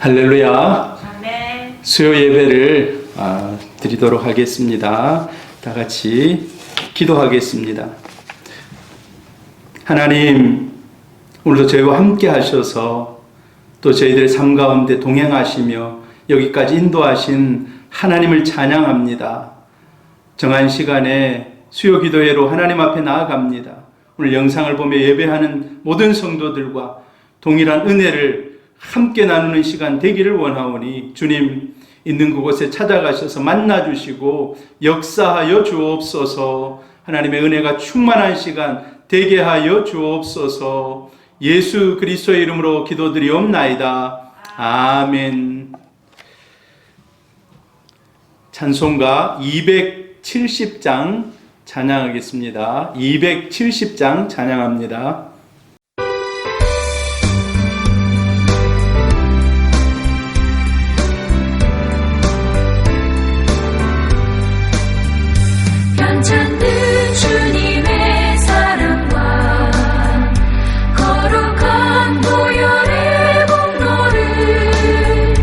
할렐루야. 아멘. 수요 예배를 드리도록 하겠습니다. 다 같이 기도하겠습니다. 하나님, 오늘도 저희와 함께 하셔서 또 저희들의 삶 가운데 동행하시며 여기까지 인도하신 하나님을 찬양합니다. 정한 시간에 수요 기도회로 하나님 앞에 나아갑니다. 오늘 영상을 보며 예배하는 모든 성도들과 동일한 은혜를 함께 나누는 시간 되기를 원하오니 주님, 있는 그곳에 찾아가셔서 만나주시고 역사하여 주옵소서. 하나님의 은혜가 충만한 시간 되게 하여 주옵소서. 예수 그리스도의 이름으로 기도드리옵나이다. 아멘. 찬송가 270장 찬양하겠습니다. 270장 찬양합니다. 편찮는 주님의 사랑과 거룩한 보혈의 공로를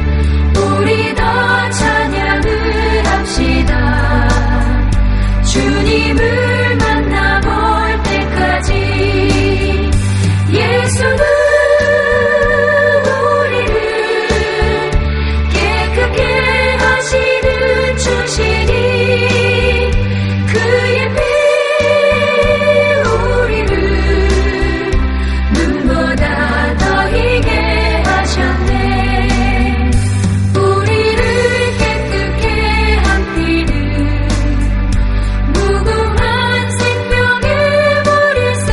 우리 다 찬양을 합시다. 주님을 만나볼 때까지 예수는 우리를 깨끗게 하시는 주시니 그의 피 우리를 눈보다 더 희게 하셨네. 우리를 깨끗게 한 피는 무궁한 생명의 보리새,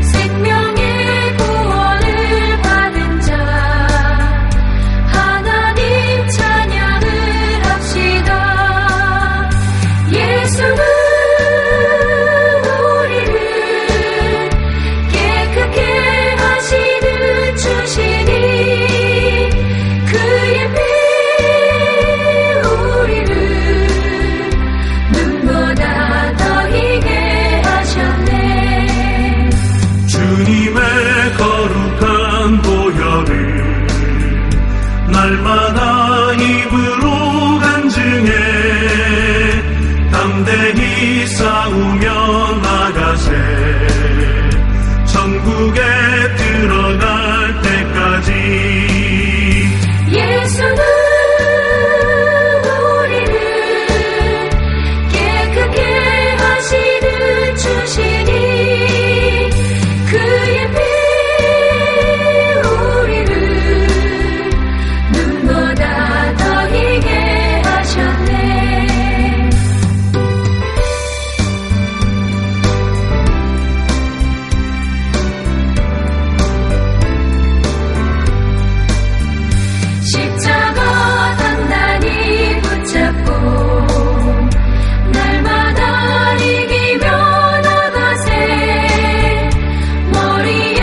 생명의 구원을 받은 자 하나님 찬양을 합시다. 예수는 우리를 깨끗게 하시는 주시니 그의 피 우리를 눈보다 더 희게 하셨네. 주님의 거룩한 보혈을 날마다 입으로 간증해 담대히 싸우며 나가세. 천국에 들어갈 때까지 예수는 우리를 깨끗게 하시는 주시니 그의 피 우리를 눈보다 더 희게 하셨네. 십자가 단단히 붙잡고 날마다 이기며 나가세. 머리에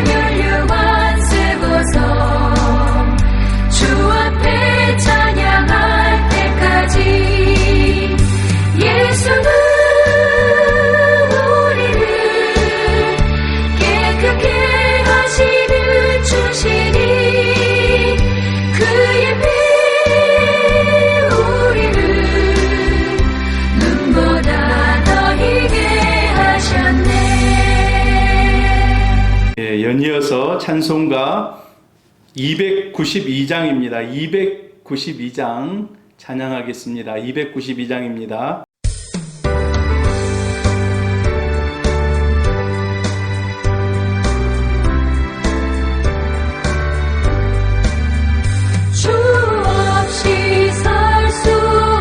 면류관 쓰고서 주 앞에 찬양할 때까지 예수는 우리를 깨끗게 하시는 주시니 그의 피 우리를 눈보다 더 희게 하셨네. 연이어서 찬송가 292장입니다. 292장 찬양하겠습니다. 292장입니다. 주 없이 살 수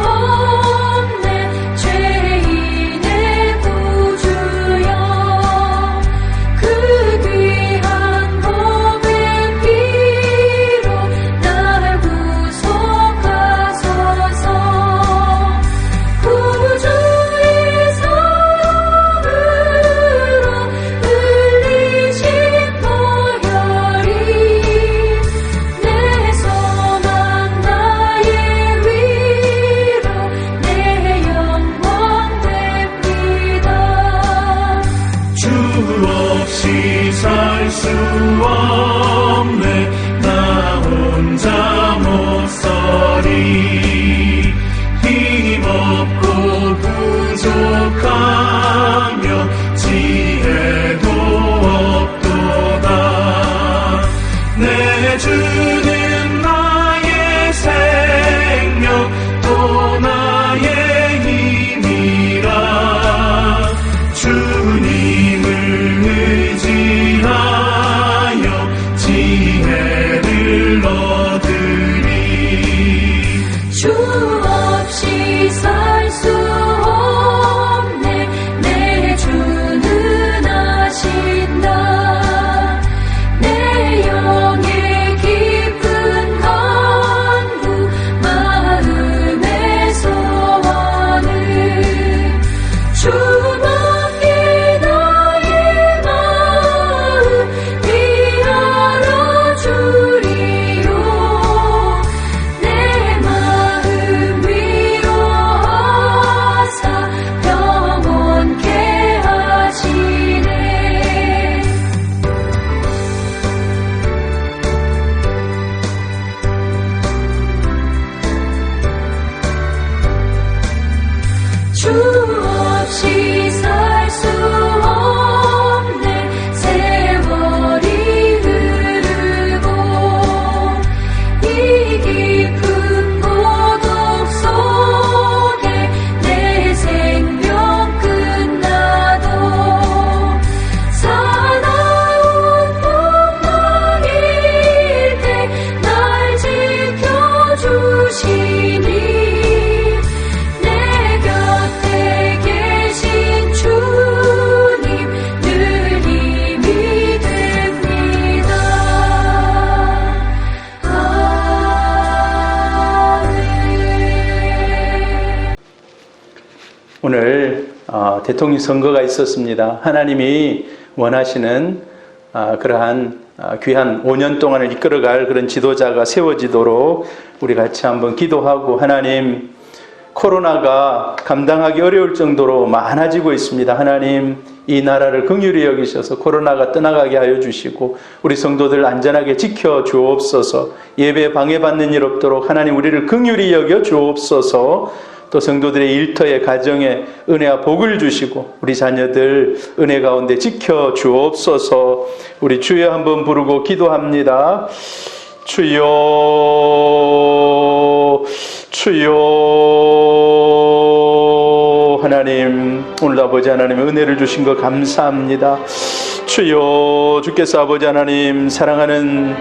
없네. 죄인의 구주여 그 귀한 법의 피로 날 구속하소서. 구주의 사랑으로 흘리신 보혈이 내 소망 나의 위로 내 영광 됩니다. 주 없이 살 수 없네. 나 대통령 선거가 있었습니다. 하나님이 원하시는 그러한 귀한 5년 동안을 이끌어갈 그런 지도자가 세워지도록 우리 같이 한번 기도하고, 하나님, 코로나가 감당하기 어려울 정도로 많아지고 있습니다. 하나님, 이 나라를 긍휼히 여기셔서 코로나가 떠나가게 하여 주시고 우리 성도들 안전하게 지켜 주옵소서. 예배에 방해받는 일 없도록 하나님 우리를 긍휼히 여겨 주옵소서. 또 성도들의 일터에 가정에 은혜와 복을 주시고 우리 자녀들 은혜 가운데 지켜 주옵소서. 우리 주여 한번 부르고 기도합니다. 주여, 주여. 하나님, 오늘도 아버지 하나님 은혜를 주신 것 감사합니다. 주여, 주께서 아버지 하나님 사랑하는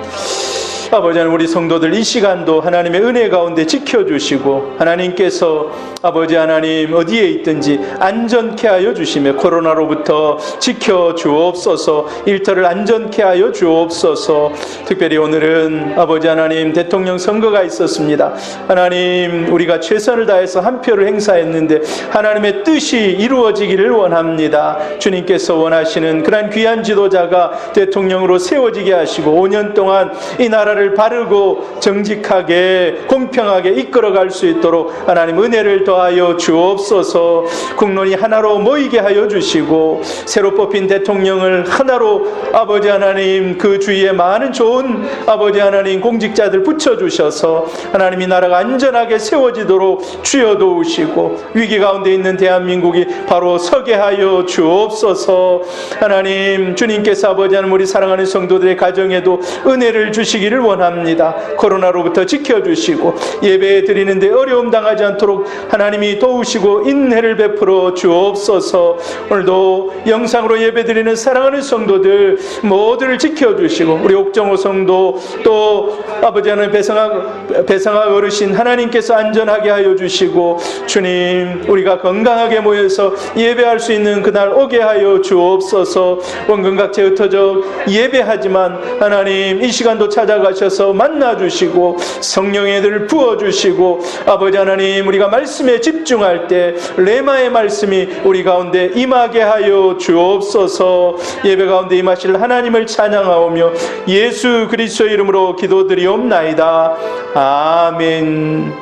아버지 하나님, 우리 성도들 이 시간도 하나님의 은혜 가운데 지켜주시고 하나님께서 아버지 하나님 어디에 있든지 안전케 하여 주시며 코로나로부터 지켜주옵소서. 일터를 안전케 하여 주옵소서. 특별히 오늘은 아버지 하나님 대통령 선거가 있었습니다. 하나님, 우리가 최선을 다해서 한 표를 행사했는데 하나님의 뜻이 이루어지기를 원합니다. 주님께서 원하시는 그런 귀한 지도자가 대통령으로 세워지게 하시고 5년 동안 이 나라를 바르고 정직하게 공평하게 이끌어갈 수 있도록 하나님 은혜를 더하여 주옵소서. 국론이 하나로 모이게 하여 주시고 새로 뽑힌 대통령을 하나로 아버지 하나님 그 주위에 많은 좋은 아버지 하나님 공직자들 붙여주셔서 하나님 이 나라가 안전하게 세워지도록 주여 도우시고 위기 가운데 있는 대한민국이 바로 서게 하여 주옵소서. 하나님, 주님께서 아버지 하나님 우리 사랑하는 성도들의 가정에도 은혜를 주시기를 원합니다. 코로나로부터 지켜주시고 예배 드리는데 어려움 당하지 않도록 하나님이 도우시고 인내를 베풀어 주옵소서. 오늘도 영상으로 예배 드리는 사랑하는 성도들 모두를 지켜주시고 우리 옥정호 성도 또 아버지 하나님 배성학 어르신 하나님께서 안전하게 하여 주시고 주님, 우리가 건강하게 모여서 예배할 수 있는 그날 오게 하여 주옵소서. 원근각제 흩어져 예배하지만 하나님 이 시간도 찾아가셔서 만나주시고 성령의 애들을 부어주시고 아버지 하나님 우리가 말씀에 집중할 때 레마의 말씀이 우리 가운데 임하게 하여 주옵소서. 예배 가운데 임하실 하나님을 찬양하오며 예수 그리스도의 이름으로 기도드리옵나이다. 아멘.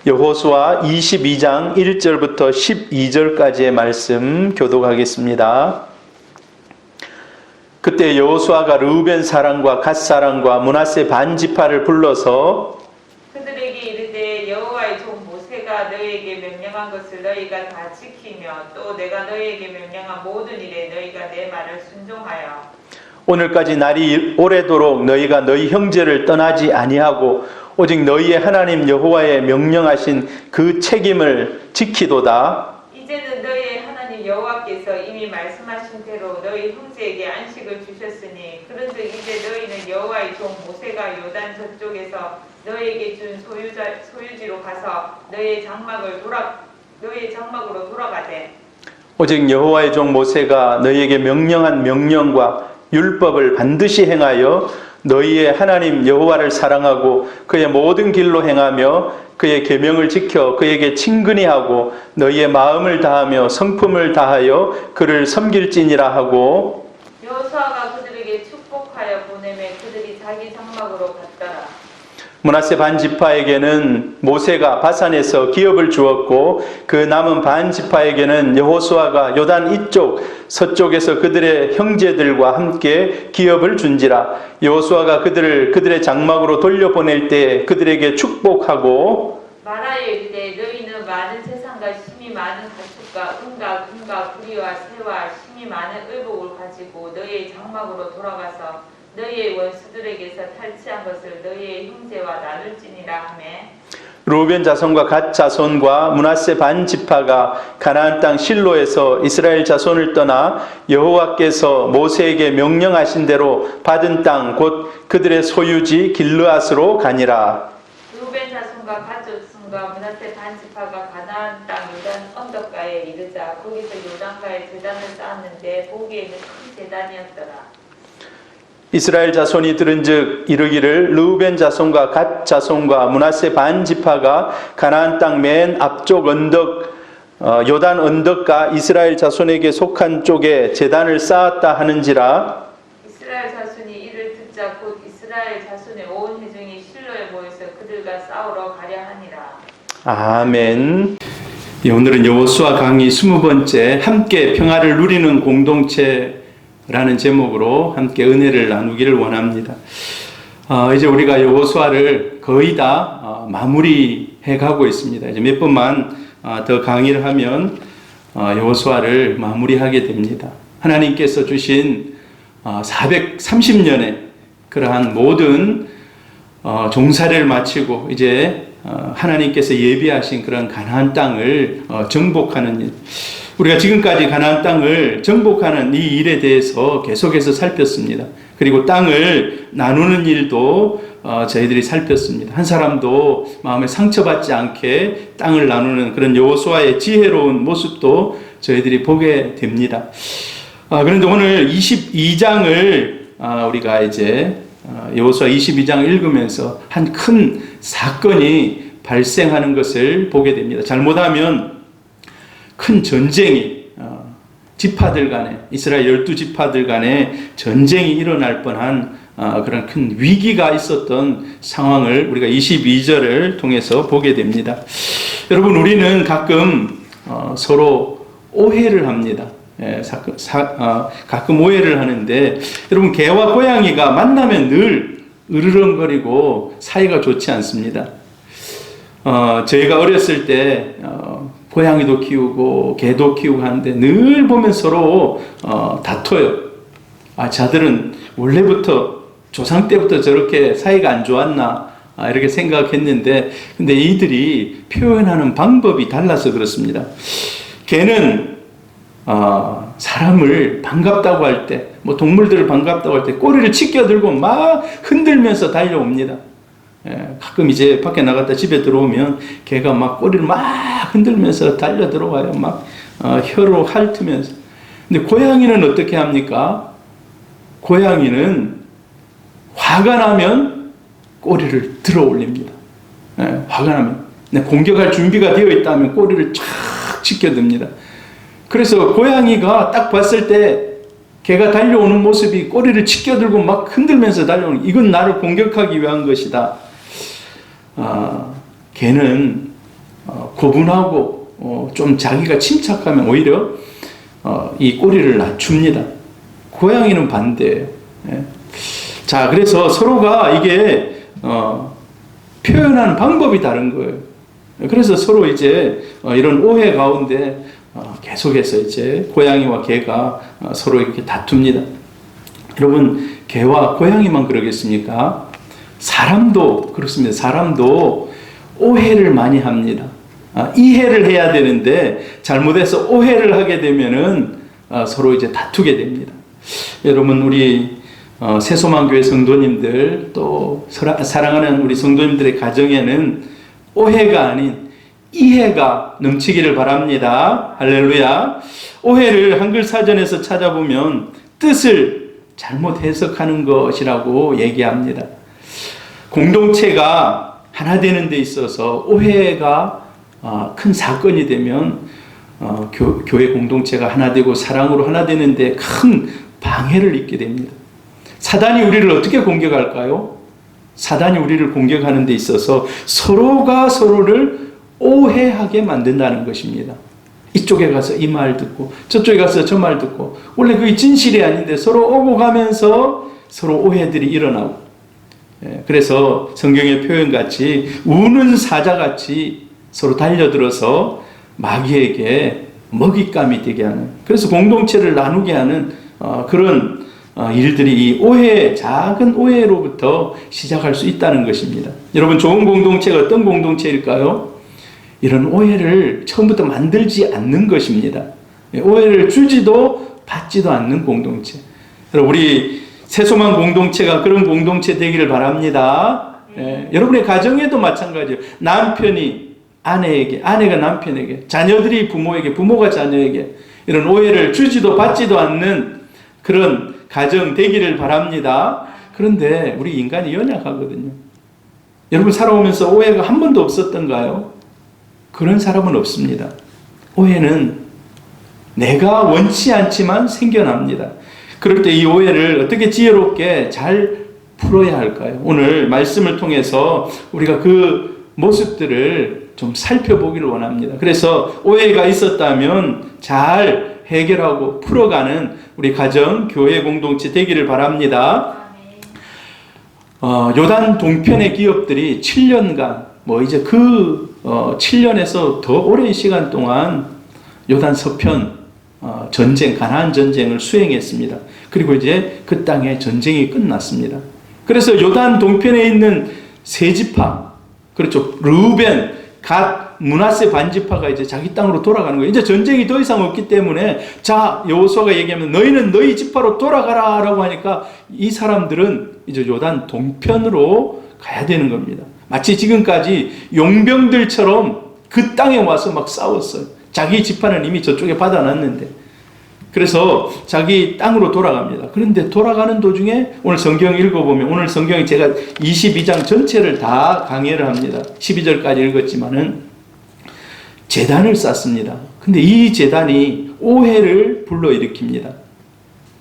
여호수아 22장 1절부터 12절까지의 말씀 교독하겠습니다. 그때 여호수아가 르우벤 사람과 갓 사람과 므낫세 반 지파를 불러서 그들에게 이르되 여호와의 종 모세가 너희에게 명령한 것을 너희가 다 지키며 또 내가 너희에게 명령한 모든 일에 너희가 내 말을 순종하여 오늘까지 날이 오래도록 너희가 너희 형제를 떠나지 아니하고 오직 너희의 하나님 여호와의 명령하신 그 책임을 지키도다. 이제는 너희의 하나님 여호와께서 이미 말씀하신 대로 너희 형제에게 안식을 주셨으니 그런즉 이제 너희는 여호와의 종 모세가 요단 저쪽에서 너희에게 준 소유지로 가서 너희의 장막으로 돌아가되 오직 여호와의 종 모세가 너희에게 명령한 명령과 율법을 반드시 행하여 너희의 하나님 여호와를 사랑하고 그의 모든 길로 행하며 그의 계명을 지켜 그에게 친근히 하고 너희의 마음을 다하며 성품을 다하여 그를 섬길지니라 하고 여호수아가 그들에게 축복하여 보내매 그들이 자기 장막으로 갔더라. 므낫세 반 지파에게는 모세가 바산에서 기업을 주었고 그 남은 반 지파에게는 여호수아가 요단 이쪽 서쪽에서 그들의 형제들과 함께 기업을 준지라. 여호수아가 그들의 장막으로 돌려보낼 때 그들에게 축복하고 말하여 이르되 너희는 많은 세상과 힘이 많은 가축과 은과 구리와 새와 힘이 많은 의복을 가지고 너희의 장막으로 돌아가서 너희의 원수들에게서 탈취한 것을 너희의 형제와 나눌지니라 하매 르우벤 자손과 갓 자손과 므낫세 반 지파가 가나안 땅 실로에서 이스라엘 자손을 떠나 여호와께서 모세에게 명령하신 대로 받은 땅 곧 그들의 소유지 길르앗으로 가니라. 르우벤 자손과 갓 자손과 므낫세 반 지파가 가나안 땅 요단 언덕가에 이르자 거기서 요단가에 제단을 쌓았는데 보기에는 큰 제단이었더라. 이스라엘 자손이 들은즉 이르기를 르우벤 자손과 갓 자손과 므낫세 반 지파가 가나안 땅 맨 앞쪽 언덕 요단 언덕과 이스라엘 자손에게 속한 쪽에 제단을 쌓았다 하는지라. 이스라엘 자손이 이를 듣자 곧 이스라엘 자손의 온 회중이 실로에 모여서 그들과 싸우러 가려 하니라. 아멘. 예, 오늘은 여호수아 강의 20번째 함께 평화를 누리는 공동체라는 제목으로 함께 은혜를 나누기를 원합니다. 이제 우리가 여호수아를 거의 다 마무리해 가고 있습니다. 이제 몇 번만 더 강의를 하면 여호수아를 마무리하게 됩니다. 하나님께서 주신 430년의 그러한 모든 종사를 마치고 이제 하나님께서 예비하신 그런 가나안 땅을 정복하는 일, 우리가 지금까지 가나안 땅을 정복하는 이 일에 대해서 계속해서 살폈습니다. 그리고 땅을 나누는 일도 저희들이 살폈습니다. 한 사람도 마음에 상처받지 않게 땅을 나누는 그런 여호수아의 지혜로운 모습도 저희들이 보게 됩니다. 그런데 오늘 22장을 우리가 이제 여호수아 22장 읽으면서 한 큰 사건이 발생하는 것을 보게 됩니다. 잘못하면 큰 전쟁이 지파들 간에, 이스라엘 12지파들 간에 전쟁이 일어날 뻔한 그런 큰 위기가 있었던 상황을 우리가 22절을 통해서 보게 됩니다. 여러분, 우리는 가끔 서로 오해를 합니다. 가끔 오해를 하는데, 여러분, 개와 고양이가 만나면 늘 으르렁거리고 사이가 좋지 않습니다. 저희가 어렸을 때 고양이도 키우고 개도 키우고 하는데 늘 보면 서로 다퉈요. 자들은 원래부터 조상 때부터 저렇게 사이가 안 좋았나 이렇게 생각했는데, 근데 이들이 표현하는 방법이 달라서 그렇습니다. 개는 사람을 반갑다고 할 때, 동물들을 반갑다고 할 때 꼬리를 치켜들고 막 흔들면서 달려옵니다. 가끔 이제 밖에 나갔다 집에 들어오면 개가 막 꼬리를 막 흔들면서 달려 들어와요. 막 혀로 핥으면서. 근데 고양이는 어떻게 합니까? 고양이는 화가 나면 꼬리를 들어 올립니다. 화가 나면 공격할 준비가 되어 있다면 꼬리를 쫙 치켜듭니다. 그래서 고양이가 딱 봤을 때 개가 달려오는 모습이 꼬리를 치켜들고 막 흔들면서 달려오는, 이건 나를 공격하기 위한 것이다. 개는 고분하고 좀 자기가 침착하면 오히려 이 꼬리를 낮춥니다. 고양이는 반대예요. 자, 그래서 서로가 이게 표현하는 방법이 다른 거예요. 그래서 서로 이제 이런 오해 가운데 계속해서 이제 고양이와 개가 서로 이렇게 다툽니다. 여러분, 개와 고양이만 그러겠습니까? 사람도 그렇습니다. 사람도 오해를 많이 합니다. 이해를 해야 되는데 잘못해서 오해를 하게 되면은 서로 이제 다투게 됩니다. 여러분, 우리 새소망교회 성도님들, 또 사랑하는 우리 성도님들의 가정에는 오해가 아닌 이해가 넘치기를 바랍니다. 할렐루야. 오해를 한글 사전에서 찾아보면 뜻을 잘못 해석하는 것이라고 얘기합니다. 공동체가 하나 되는 데 있어서 오해가 큰 사건이 되면 교회 공동체가 하나 되고 사랑으로 하나 되는데 큰 방해를 입게 됩니다. 사단이 우리를 어떻게 공격할까요? 사단이 우리를 공격하는 데 있어서 서로가 서로를 오해하게 만든다는 것입니다. 이쪽에 가서 이 말 듣고 저쪽에 가서 저 말 듣고, 원래 그게 진실이 아닌데 서로 오고 가면서 서로 오해들이 일어나고, 그래서 성경의 표현같이 우는 사자같이 서로 달려들어서 마귀에게 먹잇감이 되게 하는, 그래서 공동체를 나누게 하는 그런 일들이 이 오해, 작은 오해로부터 시작할 수 있다는 것입니다. 여러분, 좋은 공동체가 어떤 공동체일까요? 이런 오해를 처음부터 만들지 않는 것입니다. 오해를 주지도 받지도 않는 공동체. 우리 새소망 공동체가 그런 공동체 되기를 바랍니다. 여러분의 가정에도 마찬가지예요. 남편이 아내에게, 아내가 남편에게, 자녀들이 부모에게, 부모가 자녀에게 이런 오해를 주지도 받지도 않는 그런 가정 되기를 바랍니다. 그런데 우리 인간이 연약하거든요. 여러분, 살아오면서 오해가 한 번도 없었던가요? 그런 사람은 없습니다. 오해는 내가 원치 않지만 생겨납니다. 그럴 때 이 오해를 어떻게 지혜롭게 잘 풀어야 할까요? 오늘 말씀을 통해서 우리가 그 모습들을 좀 살펴보기를 원합니다. 그래서 오해가 있었다면 잘 해결하고 풀어가는 우리 가정, 교회 공동체 되기를 바랍니다. 요단 동편의 기업들이 7년간 이제 7년에서 더 오랜 시간 동안 요단 서편 전쟁, 가나안 전쟁을 수행했습니다. 그리고 이제 그 땅에 전쟁이 끝났습니다. 그래서 요단 동편에 있는 세 지파, 그렇죠, 르우벤, 갓, 므낫세 반지파가 이제 자기 땅으로 돌아가는 거예요. 이제 전쟁이 더 이상 없기 때문에 자, 여호수아가 얘기하면 너희는 너희 지파로 돌아가라라고 하니까 이 사람들은 이제 요단 동편으로 가야 되는 겁니다. 마치 지금까지 용병들처럼 그 땅에 와서 막 싸웠어요. 자기 지파는 이미 저쪽에 받아놨는데. 그래서 자기 땅으로 돌아갑니다. 그런데 돌아가는 도중에 오늘 성경 읽어보면, 오늘 성경이 제가 22장 전체를 다 강해를 합니다. 12절까지 읽었지만은 제단을 쌓습니다. 근데 이 제단이 오해를 불러일으킵니다.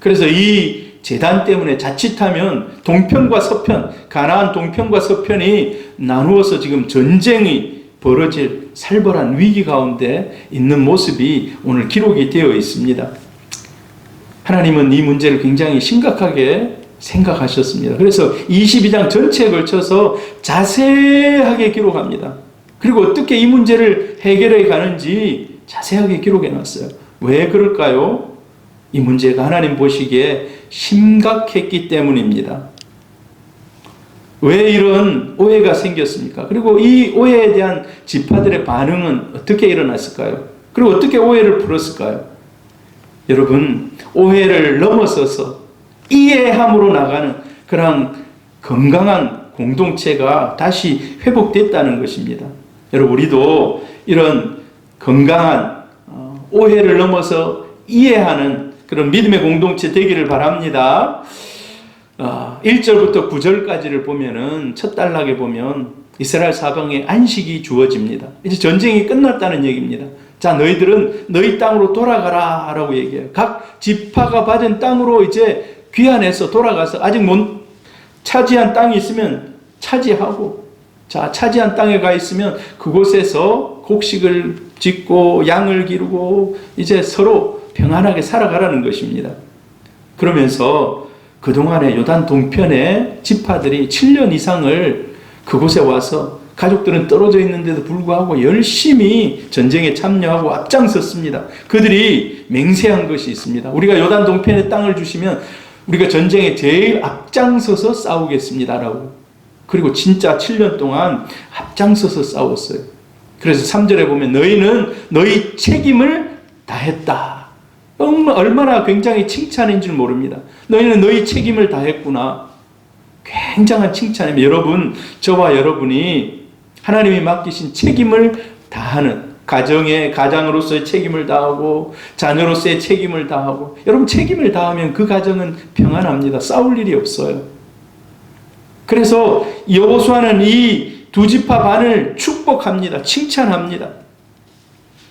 그래서 이 제단 때문에 자칫하면 동편과 서편, 가나안 동편과 서편이 나누어서 지금 전쟁이 벌어질 살벌한 위기 가운데 있는 모습이 오늘 기록이 되어 있습니다. 하나님은 이 문제를 굉장히 심각하게 생각하셨습니다. 그래서 22장 전체에 걸쳐서 자세하게 기록합니다. 그리고 어떻게 이 문제를 해결해 가는지 자세하게 기록해 놨어요. 왜 그럴까요? 이 문제가 하나님 보시기에 심각했기 때문입니다. 왜 이런 오해가 생겼습니까? 그리고 이 오해에 대한 지파들의 반응은 어떻게 일어났을까요? 그리고 어떻게 오해를 풀었을까요? 여러분, 오해를 넘어서서 이해함으로 나가는 그런 건강한 공동체가 다시 회복됐다는 것입니다. 여러분, 우리도 이런 건강한 오해를 넘어서 이해하는 그런 믿음의 공동체 되기를 바랍니다. 1절부터 9절까지를 보면은 첫 단락에 보면 이스라엘 사방에 안식이 주어집니다. 이제 전쟁이 끝났다는 얘기입니다. 자, 너희들은 너희 땅으로 돌아가라 라고 얘기해요. 각 지파가 받은 땅으로 이제 귀환해서 돌아가서 아직 못 차지한 땅이 있으면 차지하고, 자, 차지한 땅에 가 있으면 그곳에서 곡식을 짓고 양을 기르고 이제 서로 평안하게 살아가라는 것입니다. 그러면서 그동안에 요단 동편의 지파들이 7년 이상을 그곳에 와서 가족들은 떨어져 있는데도 불구하고 열심히 전쟁에 참여하고 앞장섰습니다. 그들이 맹세한 것이 있습니다. 우리가 요단 동편의 땅을 주시면 우리가 전쟁에 제일 앞장서서 싸우겠습니다라고. 그리고 진짜 7년 동안 앞장서서 싸웠어요. 그래서 3절에 보면 너희는 너희 책임을 다했다. 얼마나 굉장히 칭찬인 줄 모릅니다. 너희는 너희 책임을 다했구나. 굉장한 칭찬입니다. 여러분, 저와 여러분이 하나님이 맡기신 책임을 다하는, 가장으로서의 책임을 다하고 자녀로서의 책임을 다하고, 여러분 책임을 다하면 그 가정은 평안합니다. 싸울 일이 없어요. 그래서 여호수아는 이 두 지파 반을 축복합니다. 칭찬합니다.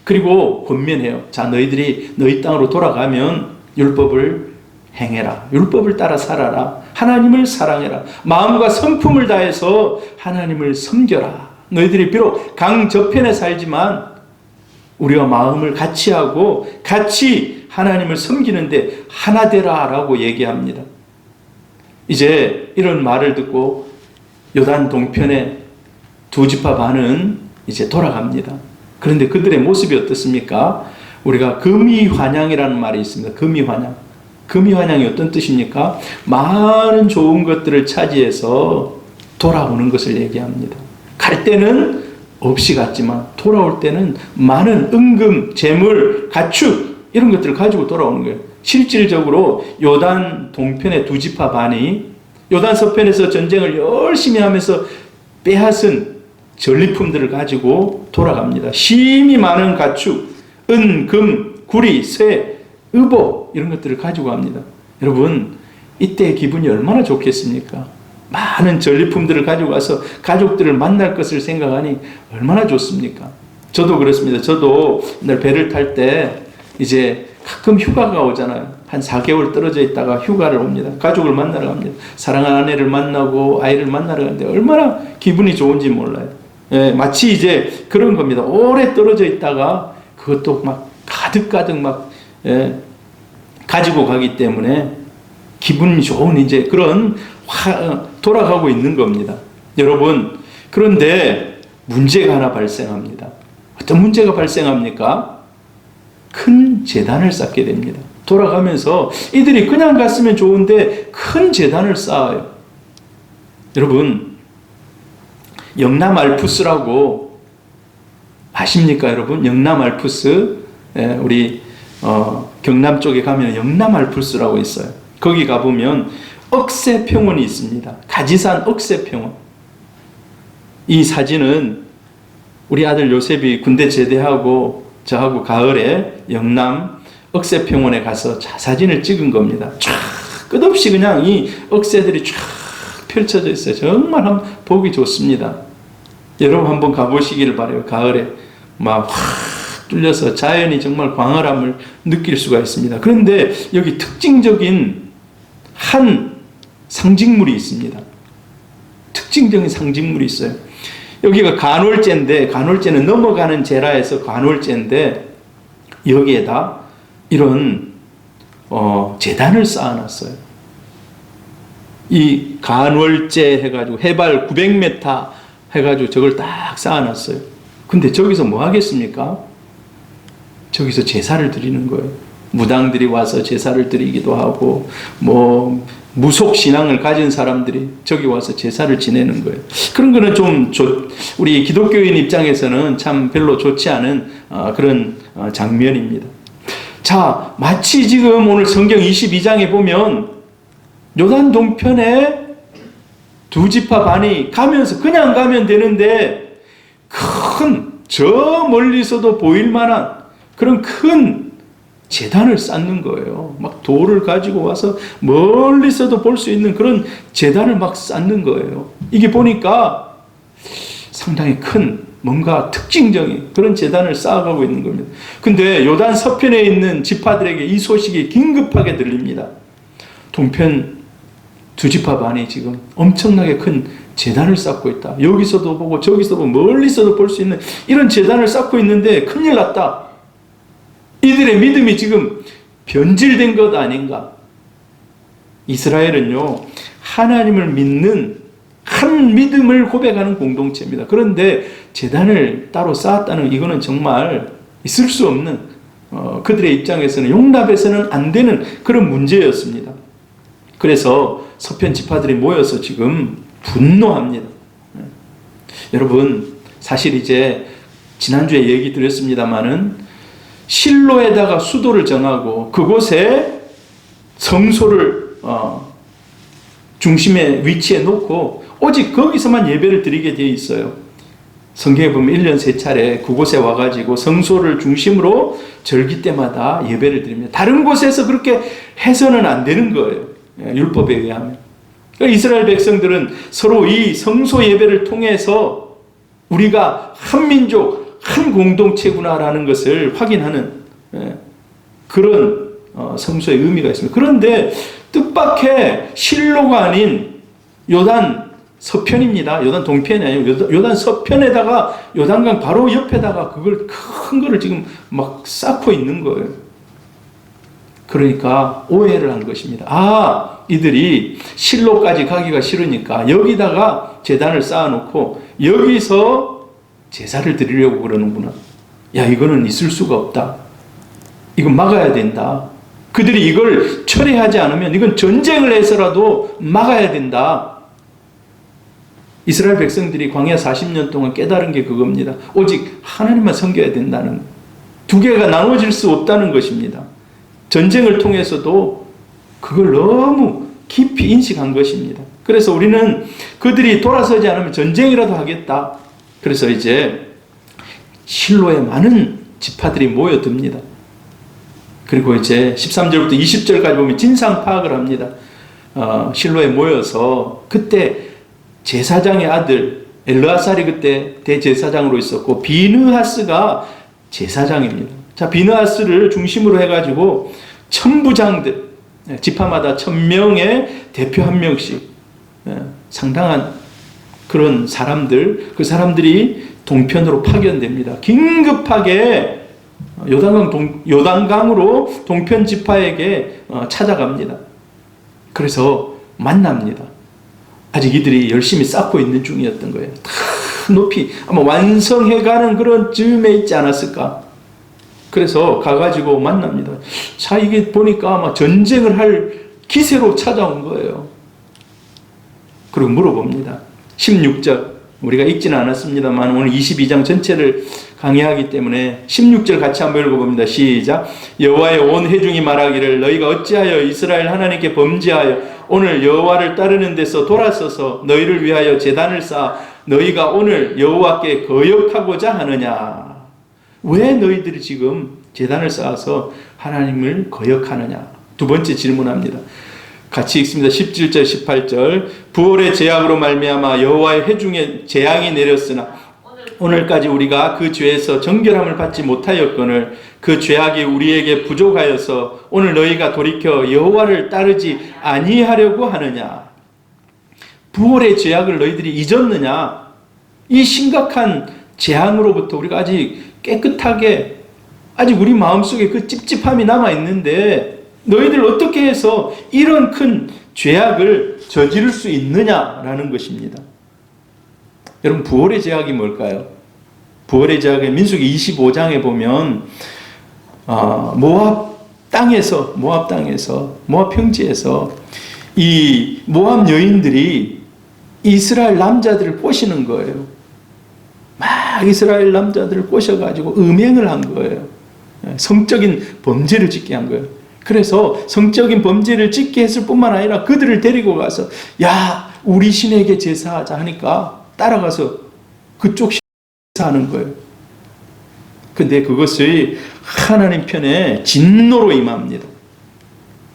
그리고 권면해요. 자, 너희들이 너희 땅으로 돌아가면 율법을 행해라. 율법을 따라 살아라. 하나님을 사랑해라. 마음과 성품을 다해서 하나님을 섬겨라. 너희들이 비록 강 저편에 살지만 우리와 마음을 같이 하고 같이 하나님을 섬기는데 하나 되라 라고 얘기합니다. 이제 이런 말을 듣고 요단 동편의 두 지파 반은 이제 돌아갑니다. 그런데 그들의 모습이 어떻습니까? 우리가 금이환영이라는 말이 있습니다. 금이환영. 금이환영이 어떤 뜻입니까? 많은 좋은 것들을 차지해서 돌아오는 것을 얘기합니다. 갈 때는 없이 갔지만 돌아올 때는 많은 은금, 재물, 가축 이런 것들을 가지고 돌아오는 거예요. 실질적으로 요단 동편의 두 지파 반이 요단 서편에서 전쟁을 열심히 하면서 빼앗은 전리품들을 가지고 돌아갑니다. 심히 많은 가축, 은, 금, 구리, 쇠, 의복 이런 것들을 가지고 갑니다. 여러분, 이때의 기분이 얼마나 좋겠습니까? 많은 전리품들을 가지고 와서 가족들을 만날 것을 생각하니 얼마나 좋습니까? 저도 그렇습니다. 저도 옛날 배를 탈 때 이제 가끔 휴가가 오잖아요. 한 4개월 떨어져 있다가 휴가를 옵니다. 가족을 만나러 갑니다. 사랑하는 아내를 만나고 아이를 만나러 가는데 얼마나 기분이 좋은지 몰라요. 예, 마치 이제 그런 겁니다. 오래 떨어져 있다가 그것도 막 가득가득 막 가지고 가기 때문에 기분이 좋은 이제 그런 돌아가고 있는 겁니다. 여러분, 그런데 문제가 하나 발생합니다. 어떤 문제가 발생합니까? 큰 재단을 쌓게 됩니다. 돌아가면서 이들이 그냥 갔으면 좋은데 큰 재단을 쌓아요. 여러분, 영남 알프스라고 아십니까, 여러분? 영남 알프스, 우리 경남 쪽에 가면 영남 알프스라고 있어요. 거기 가보면 억새평원이 있습니다. 가지산 억새평원. 이 사진은 우리 아들 요셉이 군대 제대하고 저하고 가을에 영남 억새평원에 가서 사진을 찍은 겁니다. 쫙 끝없이 그냥 이 억새들이 쫙 펼쳐져 있어요. 정말 한번 보기 좋습니다. 여러분 한번 가보시기를 바라요. 가을에 막 확 뚫려서 자연이 정말 광활함을 느낄 수가 있습니다. 그런데 여기 특징적인 한 상징물이 있습니다. 특징적인 상징물이 있어요. 여기가 간월제인데, 간월제는 넘어가는 제라에서 간월제인데 여기에다 이런 제단을 쌓아놨어요. 이 간월제 해가지고 해발 900m 해가지고 저걸 딱 쌓아놨어요. 근데 저기서 뭐 하겠습니까? 저기서 제사를 드리는 거예요. 무당들이 와서 제사를 드리기도 하고 뭐 무속 신앙을 가진 사람들이 저기 와서 제사를 지내는 거예요. 그런 거는 좀 우리 기독교인 입장에서는 참 별로 좋지 않은 그런 장면입니다. 자, 마치 지금 오늘 성경 22장에 보면 요단 동편에 두 지파 반이 가면서 그냥 가면 되는데 큰 저 멀리서도 보일 만한 그런 큰 제단을 쌓는 거예요. 막 돌을 가지고 와서 멀리서도 볼 수 있는 그런 제단을 막 쌓는 거예요. 이게 보니까 상당히 큰 뭔가 특징적인 그런 제단을 쌓아가고 있는 겁니다. 근데 요단 서편에 있는 지파들에게 이 소식이 긴급하게 들립니다. 동편 두 지파 반이 지금 엄청나게 큰 제단을 쌓고 있다. 여기서도 보고 저기서도 보고 멀리서도 볼 수 있는 이런 제단을 쌓고 있는데 큰일 났다. 이들의 믿음이 지금 변질된 것 아닌가? 이스라엘은요, 하나님을 믿는 한 믿음을 고백하는 공동체입니다. 그런데 제단을 따로 쌓았다는 이거는 정말 있을 수 없는 그들의 입장에서는 용납해서는 안 되는 그런 문제였습니다. 그래서 서편 지파들이 모여서 지금 분노합니다. 여러분, 사실 이제 지난주에 얘기 드렸습니다마는 실로에다가 수도를 정하고 그곳에 성소를 중심에 위치해 놓고 오직 거기서만 예배를 드리게 되어 있어요. 성경에 보면 1년 3차례 그곳에 와가지고 성소를 중심으로 절기 때마다 예배를 드립니다. 다른 곳에서 그렇게 해서는 안 되는 거예요. 율법에 의하면. 그러니까 이스라엘 백성들은 서로 이 성소 예배를 통해서 우리가 한 민족, 한 공동체구나라는 것을 확인하는 그런 성소의 의미가 있습니다. 그런데 뜻밖의 실로가 아닌 요단 서편입니다. 요단 동편이 아니고 요단 서편에다가 요단강 바로 옆에다가 그걸 큰 거를 지금 막 쌓고 있는 거예요. 그러니까 오해를 한 것입니다. 이들이 실로까지 가기가 싫으니까 여기다가 제단을 쌓아놓고 여기서 제사를 드리려고 그러는구나. 야, 이거는 있을 수가 없다. 이건 막아야 된다. 그들이 이걸 철회하지 않으면 이건 전쟁을 해서라도 막아야 된다. 이스라엘 백성들이 광야 40년 동안 깨달은 게 그겁니다. 오직 하나님만 섬겨야 된다는, 두 개가 나눠질 수 없다는 것입니다. 전쟁을 통해서도 그걸 너무 깊이 인식한 것입니다. 그래서 우리는 그들이 돌아서지 않으면 전쟁이라도 하겠다. 그래서 이제 실로에 많은 지파들이 모여듭니다. 그리고 이제 13절부터 20절까지 보면 진상 파악을 합니다. 실로에 모여서 그때 제사장의 아들 엘르아살이 그때 대제사장으로 있었고 비느하스가 제사장입니다. 자, 비느하스를 중심으로 해가지고 천부장들, 지파마다 1000명의 대표 한 명씩, 상당한 그런 사람들, 그 사람들이 동편으로 파견됩니다. 긴급하게 요단강으로 동편 지파에게 찾아갑니다. 그래서 만납니다. 아직 이들이 열심히 쌓고 있는 중이었던 거예요. 다 높이 아마 완성해가는 그런 즈음에 있지 않았을까. 그래서 가가지고 만납니다. 자, 이게 보니까 아마 전쟁을 할 기세로 찾아온 거예요. 그리고 물어봅니다. 16절, 우리가 읽지는 않았습니다만 오늘 22장 전체를 강의하기 때문에 16절 같이 한번 읽어봅니다. 시작. 여호와의 온 회중이 말하기를 너희가 어찌하여 이스라엘 하나님께 범죄하여 오늘 여호와를 따르는 데서 돌아서서 너희를 위하여 제단을 쌓아 너희가 오늘 여호와께 거역하고자 하느냐. 왜 너희들이 지금 제단을 쌓아서 하나님을 거역하느냐. 두 번째 질문합니다. 같이 읽습니다. 17절 18절. 부월의 제약으로 말미암아 여호와의 회중에 재앙이 내렸으나 오늘까지 우리가 그 죄에서 정결함을 받지 못하였거늘 그 죄악이 우리에게 부족하여서 오늘 너희가 돌이켜 여호와를 따르지 아니하려고 하느냐. 부월의 죄악을 너희들이 잊었느냐. 이 심각한 재앙으로부터 우리가 아직 깨끗하게, 아직 우리 마음속에 그 찝찝함이 남아있는데 너희들 어떻게 해서 이런 큰 죄악을 저지를 수 있느냐라는 것입니다. 여러분, 부월의 제약이 뭘까요? 부월의 제약의 민수기 25장에 보면 모압 평지에서 이 모압 여인들이 이스라엘 남자들을 꼬시는 거예요. 막 이스라엘 남자들을 꼬셔가지고 음행을 한 거예요. 성적인 범죄를 짓게 한 거예요. 그래서 성적인 범죄를 짓게 했을 뿐만 아니라 그들을 데리고 가서 야, 우리 신에게 제사하자 하니까 따라가서 그쪽 신에게 제사하는 거예요. 근데 그것이 하나님 편에 진노로 임합니다.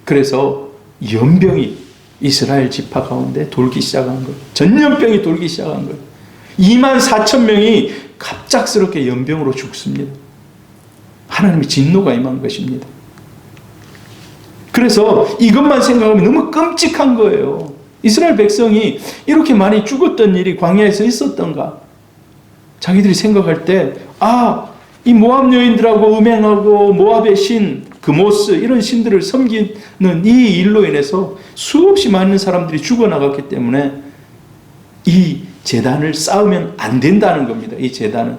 그래서 연병이 이스라엘 지파 가운데 돌기 시작한 거예요. 전염병이 돌기 시작한 거예요. 24,000명이 갑작스럽게 연병으로 죽습니다. 하나님의 진노가 임한 것입니다. 그래서 이것만 생각하면 너무 끔찍한 거예요. 이스라엘 백성이 이렇게 많이 죽었던 일이 광야에서 있었던가? 자기들이 생각할 때, 이 모압 여인들하고 음행하고 모압의 신, 그모스 이런 신들을 섬기는 이 일로 인해서 수없이 많은 사람들이 죽어나갔기 때문에 이 제단을 쌓으면 안 된다는 겁니다. 이 제단을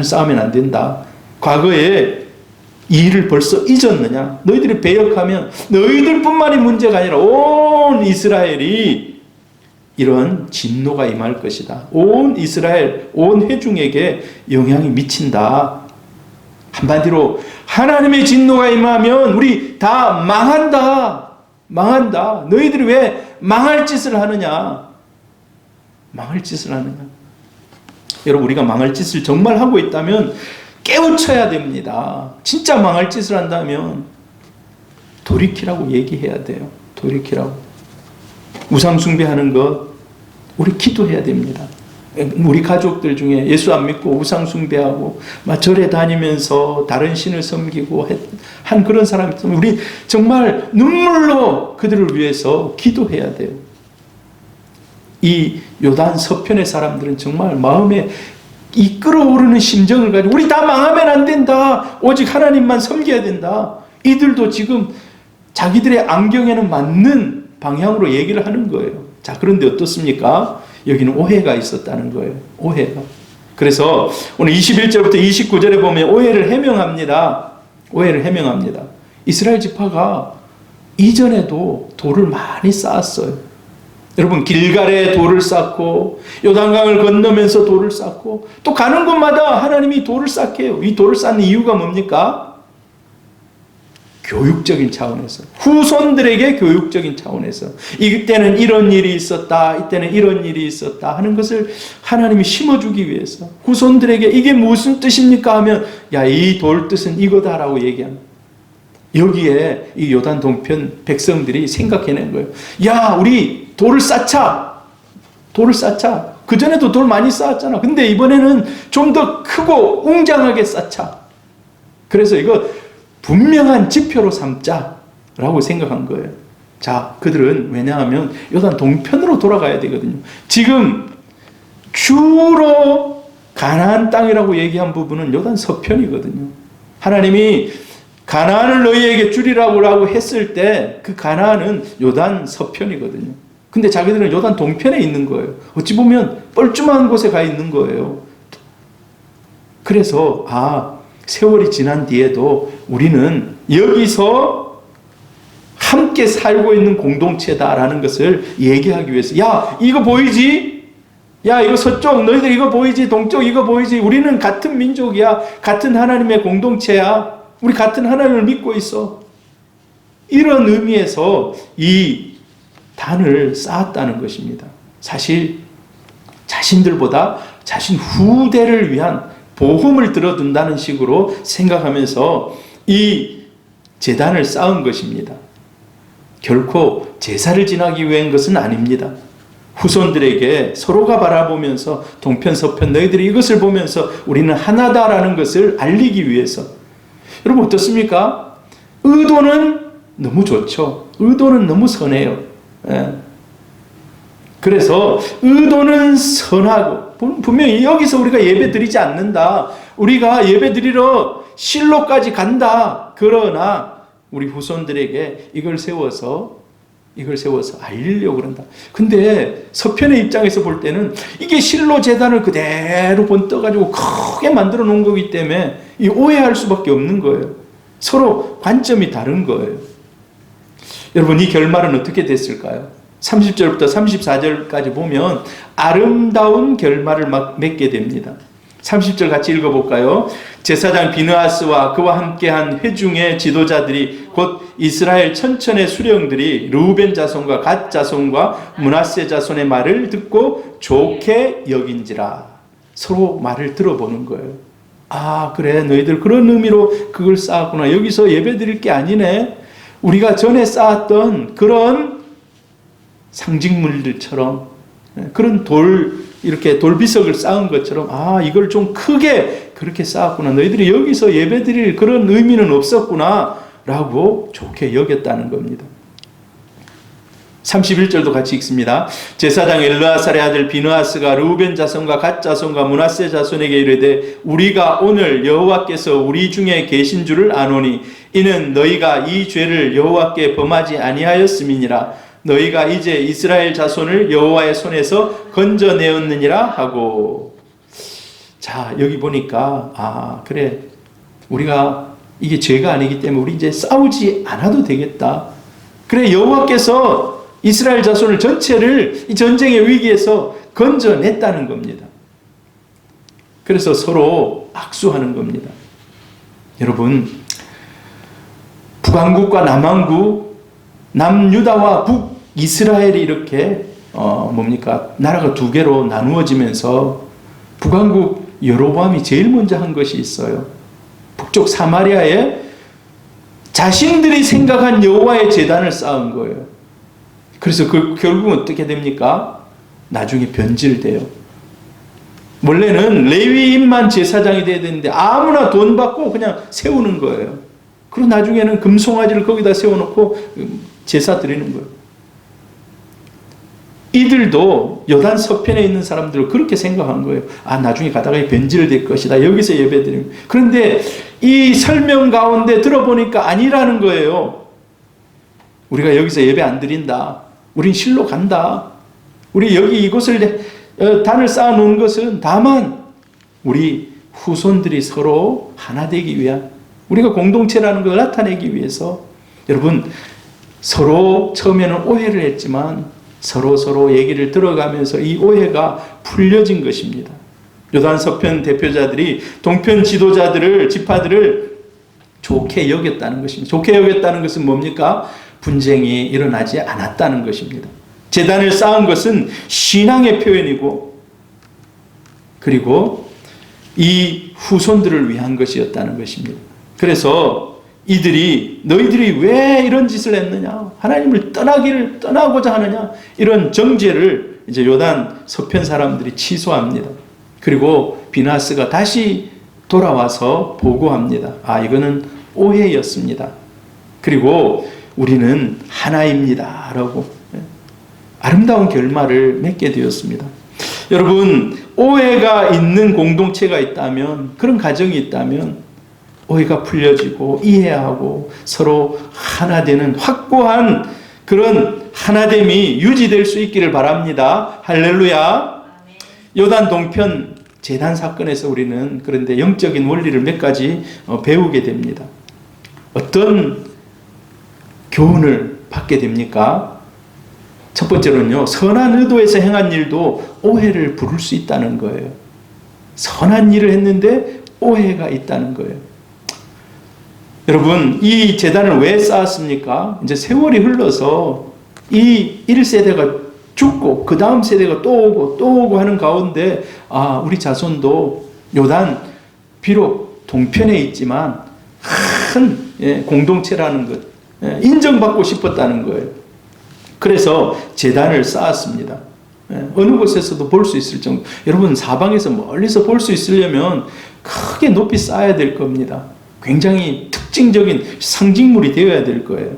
쌓으면 안 된다. 과거에 이 일을 벌써 잊었느냐? 너희들이 배역하면 너희들뿐만이 문제가 아니라 온 이스라엘이 이런 진노가 임할 것이다. 온 이스라엘, 온 회중에게 영향이 미친다. 한마디로 하나님의 진노가 임하면 우리 다 망한다. 망한다. 너희들이 왜 망할 짓을 하느냐? 망할 짓을 하느냐? 여러분, 우리가 망할 짓을 정말 하고 있다면 깨우쳐야 됩니다. 진짜 망할 짓을 한다면 돌이키라고 얘기해야 돼요. 돌이키라고. 우상 숭배하는 것, 우리 기도해야 됩니다. 우리 가족들 중에 예수 안 믿고 우상 숭배하고 막 절에 다니면서 다른 신을 섬기고 한 그런 사람이 있으면 우리 정말 눈물로 그들을 위해서 기도해야 돼요. 이 요단 서편의 사람들은 정말 마음에 이 끓어오르는 심정을 가지고 우리 다 망하면 안 된다. 오직 하나님만 섬겨야 된다. 이들도 지금 자기들의 안경에는 맞는 방향으로 얘기를 하는 거예요. 자, 그런데 어떻습니까? 여기는 오해가 있었다는 거예요. 오해가. 그래서 오늘 21절부터 29절에 보면 오해를 해명합니다. 오해를 해명합니다. 이스라엘 지파가 이전에도 돌을 많이 쌓았어요. 여러분, 길갈에 돌을 쌓고 요단강을 건너면서 돌을 쌓고 또 가는 곳마다 하나님이 돌을 쌓게 해요. 이 돌을 쌓는 이유가 뭡니까? 교육적인 차원에서, 후손들에게 교육적인 차원에서 이때는 이런 일이 있었다, 이때는 이런 일이 있었다 하는 것을 하나님이 심어주기 위해서 후손들에게 이게 무슨 뜻입니까 하면 야, 이 돌 뜻은 이거다라고 얘기합니다. 여기에 이 요단 동편 백성들이 생각해낸 거예요. 야, 우리 돌을 쌓자. 돌을 쌓자. 그전에도 돌 많이 쌓았잖아. 근데 이번에는 좀 더 크고 웅장하게 쌓자. 그래서 이거 분명한 지표로 삼자라고 생각한 거예요. 자, 그들은 왜냐하면 요단 동편으로 돌아가야 되거든요. 지금 주로 가나안 땅이라고 얘기한 부분은 요단 서편이거든요. 하나님이 가나안을 너희에게 주리라고 했을 때 그 가나안은 요단 서편이거든요. 근데 자기들은 요단 동편에 있는 거예요. 어찌 보면 뻘쭘한 곳에 가 있는 거예요. 그래서 세월이 지난 뒤에도 우리는 여기서 함께 살고 있는 공동체다라는 것을 얘기하기 위해서, 야, 이거 보이지? 야, 이거 서쪽, 너희들 이거 보이지? 동쪽 이거 보이지? 우리는 같은 민족이야. 같은 하나님의 공동체야. 우리 같은 하나님을 믿고 있어. 이런 의미에서 이 단을 쌓았다는 것입니다. 사실 자신들보다 자신 후대를 위한 보험을 들어둔다는 식으로 생각하면서 이 제단을 쌓은 것입니다. 결코 제사를 지나기 위한 것은 아닙니다. 후손들에게 서로가 바라보면서 동편 서편 너희들이 이것을 보면서 우리는 하나다라는 것을 알리기 위해서. 여러분 어떻습니까? 의도는 너무 좋죠. 의도는 너무 선해요. 그래서 의도는 선하고, 분명히 여기서 우리가 예배 드리지 않는다, 우리가 예배 드리러 실로까지 간다, 그러나 우리 후손들에게 이걸 세워서 알리려고 그런다. 근데 서편의 입장에서 볼 때는 이게 실로 제단을 그대로 번떠가지고 크게 만들어 놓은 거기 때문에 이 오해할 수밖에 없는 거예요. 서로 관점이 다른 거예요. 여러분, 이 결말은 어떻게 됐을까요? 30절부터 34절까지 보면 아름다운 결말을 맺게 됩니다. 30절 같이 읽어볼까요? 제사장 비느하스와 그와 함께한 회중의 지도자들이 곧 이스라엘 천천의 수령들이 르우벤 자손과 갓 자손과 므낫세 자손의 말을 듣고 좋게 여긴지라. 서로 말을 들어보는 거예요. 그래, 너희들 그런 의미로 그걸 쌓았구나. 여기서 예배 드릴 게 아니네. 우리가 전에 쌓았던 그런 상징물들처럼, 그런 이렇게 돌비석을 쌓은 것처럼, 이걸 좀 크게 그렇게 쌓았구나. 너희들이 여기서 예배 드릴 그런 의미는 없었구나 라고 좋게 여겼다는 겁니다. 31절도 같이 읽습니다. 제사장 엘르아살의 아들 비느하스가 르우벤 자손과 갓 자손과 므낫세 자손에게 이르되 우리가 오늘 여호와께서 우리 중에 계신 줄을 아노니 이는 너희가 이 죄를 여호와께 범하지 아니하였음이니라. 너희가 이제 이스라엘 자손을 여호와의 손에서 건져내었느니라 하고. 자, 여기 보니까 그래, 우리가 이게 죄가 아니기 때문에 우리 이제 싸우지 않아도 되겠다. 그래, 여호와께서 이스라엘 자손을 전체를 이 전쟁의 위기에서 건져냈다는 겁니다. 그래서 서로 악수하는 겁니다. 여러분, 북왕국과 남왕국, 남유다와 북이스라엘이 이렇게 나라가 두 개로 나누어지면서 북왕국 여로보암이 제일 먼저 한 것이 있어요. 북쪽 사마리아에 자신들이 생각한 여호와의 제단을 쌓은 거예요. 그래서 결국은 어떻게 됩니까? 나중에 변질돼요. 원래는 레위인만 제사장이 돼야 되는데 아무나 돈 받고 그냥 세우는 거예요. 그리고 나중에는 금송아지를 거기다 세워놓고 제사 드리는 거예요. 이들도 요단 서편에 있는 사람들을 그렇게 생각한 거예요. 나중에 가다가 변질될 것이다. 여기서 예배 드리면. 그런데 이 설명 가운데 들어보니까 아니라는 거예요. 우리가 여기서 예배 안 드린다. 우린 실로 간다. 우리 여기 이곳을 단을 쌓아놓은 것은 다만 우리 후손들이 서로 하나 되기 위한, 우리가 공동체라는 걸 나타내기 위해서. 여러분, 서로 처음에는 오해를 했지만 서로 얘기를 들어가면서 이 오해가 풀려진 것입니다. 요단 서편 대표자들이 동편 지도자들을, 지파들을 좋게 여겼다는 것입니다. 좋게 여겼다는 것은 뭡니까? 분쟁이 일어나지 않았다는 것입니다. 제단을 쌓은 것은 신앙의 표현이고, 그리고 이 후손들을 위한 것이었다는 것입니다. 그래서 너희들이 왜 이런 짓을 했느냐? 하나님을 떠나고자 하느냐? 이런 정죄를 이제 요단 서편 사람들이 취소합니다. 그리고 비나스가 다시 돌아와서 보고합니다. 아, 이거는 오해였습니다. 그리고 우리는 하나입니다. 라고 아름다운 결말을 맺게 되었습니다. 여러분, 오해가 있는 공동체가 있다면, 그런 가정이 있다면 오해가 풀려지고 이해하고 서로 하나 되는 확고한 그런 하나됨이 유지될 수 있기를 바랍니다. 할렐루야. 요단 동편 제단 사건에서 우리는 그런데 영적인 원리를 몇 가지 배우게 됩니다. 어떤 교훈을 받게 됩니까? 첫 번째로는요, 선한 의도에서 행한 일도 오해를 부를 수 있다는 거예요. 선한 일을 했는데 오해가 있다는 거예요. 여러분, 이 제단을 왜 쌓았습니까? 이제 세월이 흘러서 이 1세대가 죽고 그 다음 세대가 또 오고 또 오고 하는 가운데, 아, 우리 자손도 요단 비록 동편에 있지만 큰 공동체라는 것 인정받고 싶었다는 거예요. 그래서 제단을 쌓았습니다. 어느 곳에서도 볼 수 있을 정도. 여러분, 사방에서 멀리서 볼 수 있으려면 크게 높이 쌓아야 될 겁니다. 굉장히 특징적인 상징물이 되어야 될 거예요.